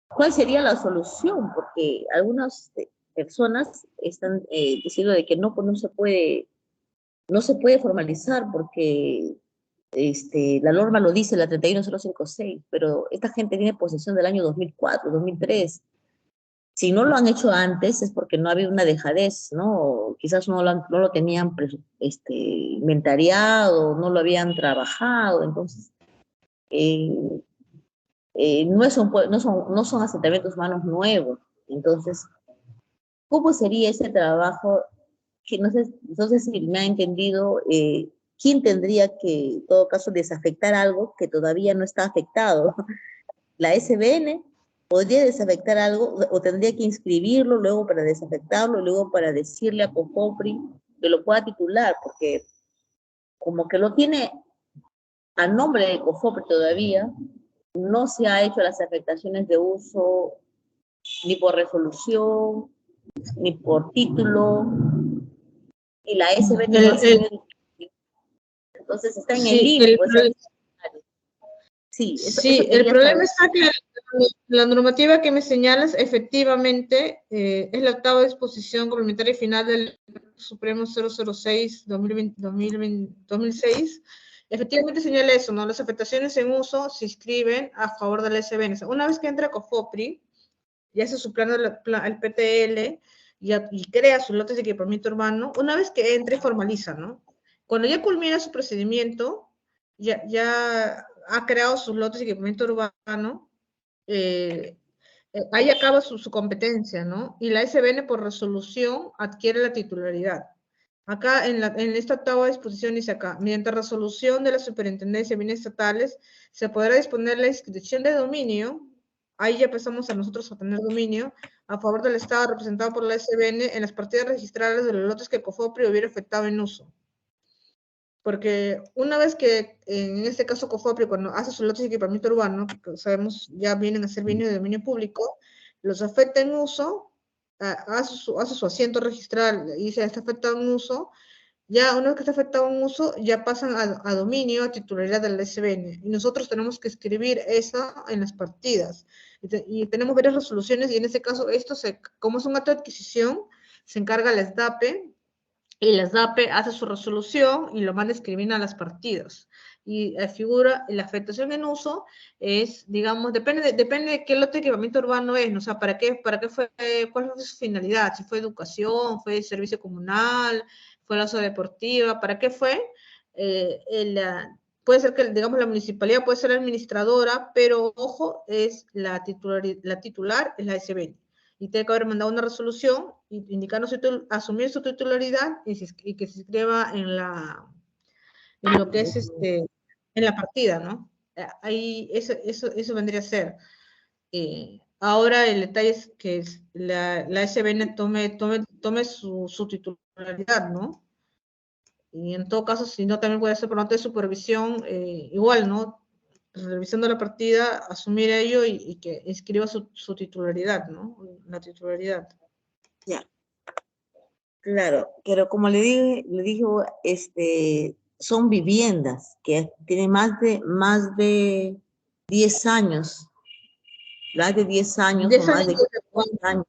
¿Cuál sería la solución? Porque algunas personas están diciendo de que no se puede formalizar porque la norma lo dice, la 31056, pero esta gente tiene posesión del año 2004, 2003. Si no lo han hecho antes es porque no ha habido una dejadez, ¿no? Quizás no lo tenían inventariado, no lo habían trabajado, entonces no son asentamientos humanos nuevos. Entonces, ¿cómo sería ese trabajo? Que no sé si me ha entendido, ¿quién tendría que, en todo caso, desafectar algo que todavía no está afectado? ¿La SBN podría desafectar algo o tendría que inscribirlo luego para desafectarlo, luego para decirle a COFOPRI que lo pueda titular? Porque como que lo tiene a nombre de COFOPRI todavía, no se ha hecho las afectaciones de uso ni por resolución, ni por título, y la SBN no ha sido. Entonces está en el limbo. El problema está que la normativa que me señalas efectivamente es la octava disposición complementaria final del Supremo 006-2006. Efectivamente señala eso, ¿no? Las afectaciones en uso se inscriben a favor de la SBN. Una vez que entra COFOPRI y hace su plan, el PTL, y crea sus lotes de equipamiento urbano, una vez que entre, formaliza, ¿no? Cuando ya culmina su procedimiento, ya ha creado sus lotes de equipamiento urbano, ahí acaba su competencia, ¿no? Y la SBN por resolución adquiere la titularidad. Acá en esta octava disposición dice acá, mediante resolución de la Superintendencia de Bienes Estatales, se podrá disponer la inscripción de dominio, ahí ya empezamos a nosotros a tener dominio, a favor del Estado representado por la SBN en las partidas registrales de los lotes que COFOPRI hubiera efectuado en uso. Porque una vez que, en este caso COFOPRI, cuando hace sus lotes de equipamiento urbano, que sabemos ya vienen a ser bienes de dominio público, los afecta en uso, hace su asiento registral y se está afectado en uso, ya una vez que está afectado en uso, ya pasan a dominio, a titularidad del SBN. Y nosotros tenemos que escribir eso en las partidas. Y tenemos varias resoluciones, y en este caso, como es un acto de adquisición, se encarga la SDAPE, y la SDAPE hace su resolución y lo manda a escribir a las partidas. Y figura, la afectación en uso es, digamos, depende de qué lote de equipamiento urbano es, ¿no? O sea, ¿para qué fue, cuál fue su finalidad? Si fue educación, fue servicio comunal, fue la uso deportiva, ¿para qué fue? Puede ser que, digamos, la municipalidad puede ser administradora, pero, ojo, es la titular es la SBN. Y tiene que haber mandado una resolución indicando asumir su titularidad y que se inscriba en lo que es en la partida, ¿no? Ahí eso vendría a ser. Ahora el detalle es que la SBN tome su titularidad, ¿no? Y en todo caso, si no, también puede ser por nota de supervisión, igual, ¿no? revisando la partida, asumir ello y que inscriba su titularidad, ¿no? La titularidad. Ya, claro, pero como le dije, son viviendas que tienen más de 10 años, más de 10 años 10 o más años de desde 15 años,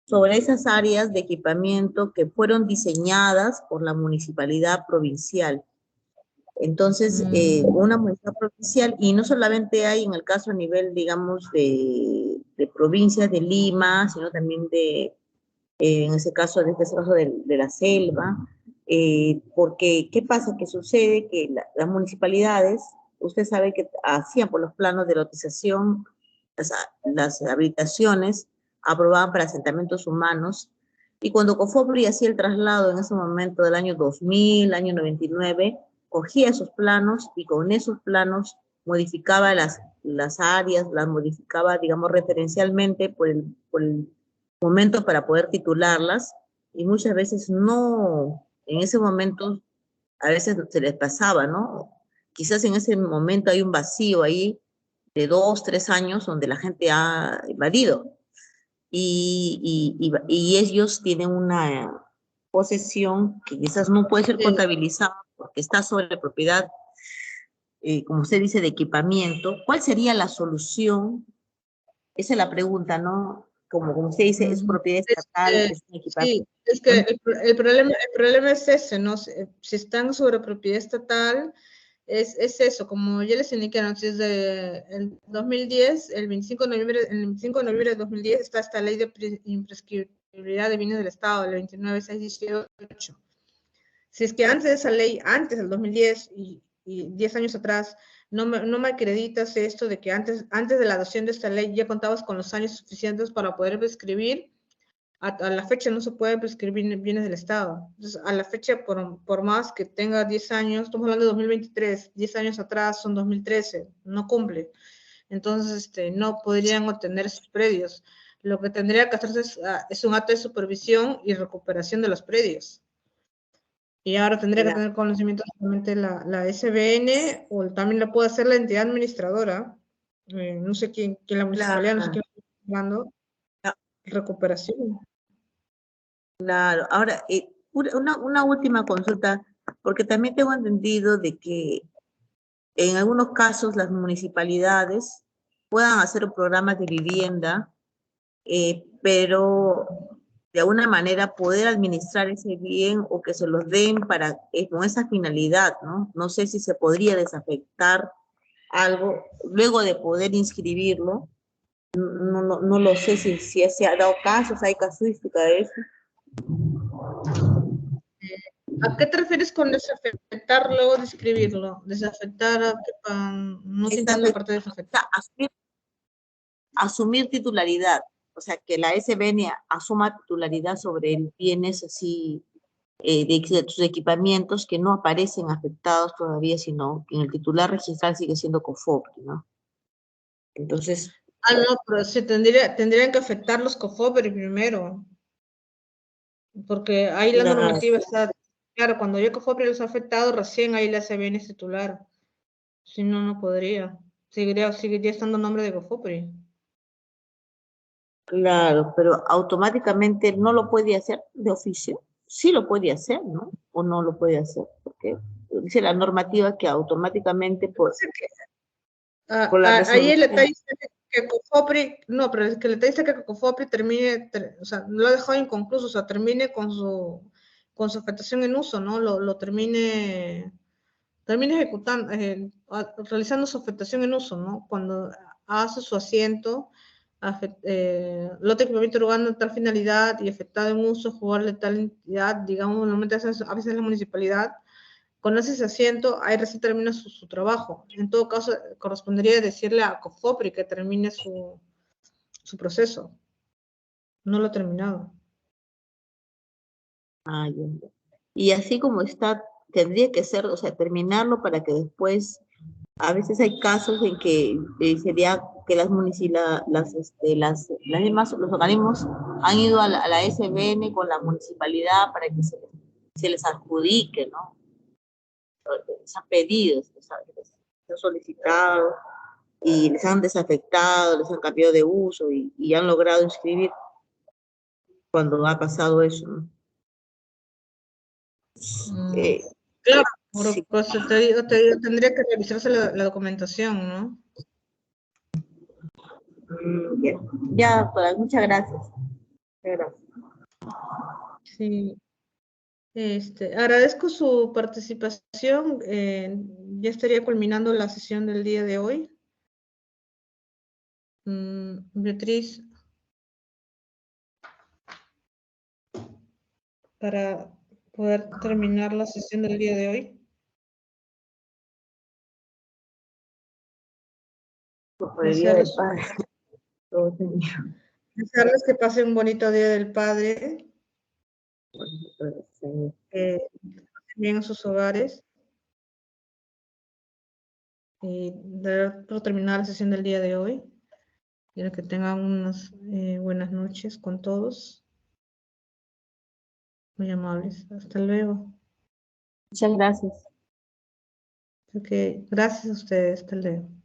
sobre esas áreas de equipamiento que fueron diseñadas por la municipalidad provincial. Entonces, una municipalidad provincial, y no solamente hay en el caso a nivel, digamos, de provincias de Lima, sino también en ese caso, de la selva, porque, ¿qué pasa? Que sucede que las municipalidades, usted sabe que hacían por los planos de lotización las habitaciones, aprobaban para asentamientos humanos, y cuando COFOPRI hacía el traslado en ese momento del año 2000, año 99, cogía esos planos y con esos planos modificaba las áreas, las modificaba, digamos, referencialmente por el momento para poder titularlas, y muchas veces no, en ese momento, a veces se les pasaba, ¿no? Quizás en ese momento hay un vacío ahí de 2, 3 años donde la gente ha invadido y ellos tienen una posesión que quizás no puede ser contabilizada porque está sobre propiedad, como usted dice, de equipamiento. ¿Cuál sería la solución? Esa es la pregunta, ¿no? Como usted dice, es propiedad estatal, es un equipamiento. Sí, es que el problema es ese, ¿no? Si están sobre propiedad estatal, es eso, como ya les indicaron, desde el 2010, el 25 de noviembre de 2010 está esta ley de imprescriptibilidad de bienes del Estado, el 29618. Si es que antes de esa ley, antes del 2010 y 10 años atrás, no me acreditas esto de que antes de la adopción de esta ley ya contabas con los años suficientes para poder prescribir, a la fecha no se pueden prescribir bienes del Estado. Entonces, a la fecha, por más que tenga 10 años, estamos hablando de 2023, 10 años atrás son 2013, no cumple. Entonces, no podrían obtener esos predios. Lo que tendría que hacerse es un acto de supervisión y recuperación de los predios. Y ahora tendría que tener conocimiento solamente la SBN, o también la puede hacer la entidad administradora. No sé quién la municipalidad, no sé quién está hablando. Recuperación. Claro, ahora, una última consulta, porque también tengo entendido de que en algunos casos las municipalidades puedan hacer programas de vivienda, pero de alguna manera poder administrar ese bien o que se los den con esa finalidad, ¿no? No sé si se podría desafectar algo luego de poder inscribirlo. No lo sé si se ha dado casos, hay casuística de eso. ¿A qué te refieres con desafectar luego de escribirlo? Desafectar, no se entiende la parte de desafectar. Asumir titularidad, o sea, que la SBN asuma titularidad sobre bienes así, de sus equipamientos que no aparecen afectados todavía, sino que en el titular registral sigue siendo COFOPRI, ¿no? Entonces... no, pero sí tendrían que afectar los COFOPRI primero, porque ahí la normativa está, claro, cuando yo COFOPRI los ha afectado, recién ahí la SBN es titular. Si no, no podría. Seguiría estando nombre de COFOPRI. Claro, pero automáticamente no lo puede hacer de oficio. Sí lo puede hacer, ¿no? O no lo puede hacer, porque dice la normativa que automáticamente ahí el detalle dice que COFOPRI, no, pero es que el detalle dice que COFOPRI termine, o sea, no lo ha dejado inconcluso, o sea, termine con su afectación en uso, ¿no? Lo termine ejecutando, realizando su afectación en uso, ¿no? Cuando hace su asiento, lote de equipamiento urbano de tal finalidad y afectado en uso, jugar de tal entidad, digamos, normalmente a veces la municipalidad, con ese asiento, ahí recién termina su trabajo. En todo caso, correspondería decirle a COFOPRI que termine su proceso. No lo ha terminado. Y así como está, tendría que ser, o sea, terminarlo para que después, a veces hay casos en que sería que los organismos han ido a la SBN con la municipalidad para que se les adjudique, ¿no? Se han pedido, ¿sabes? se han solicitado y les han desafectado, les han cambiado de uso y han logrado inscribir cuando ha pasado eso, ¿no? Eh, Claro, sí. por eso te digo, tendría que revisarse la documentación, ¿no? Ya, ya, doctora, muchas gracias. Muchas gracias. Sí. Agradezco su participación. Ya estaría culminando la sesión del día de hoy. Beatriz, para poder terminar la sesión del día de hoy. Por el Día del Desearles, Padre. Todo tenía. desearles que pasen un bonito Día del Padre, Sí. que pasen bien en sus hogares. Y dar por terminar la sesión del día de hoy. Quiero que tengan unas buenas noches con todos. Muy amables. Hasta luego. Muchas gracias. Ok, gracias a ustedes. Hasta luego.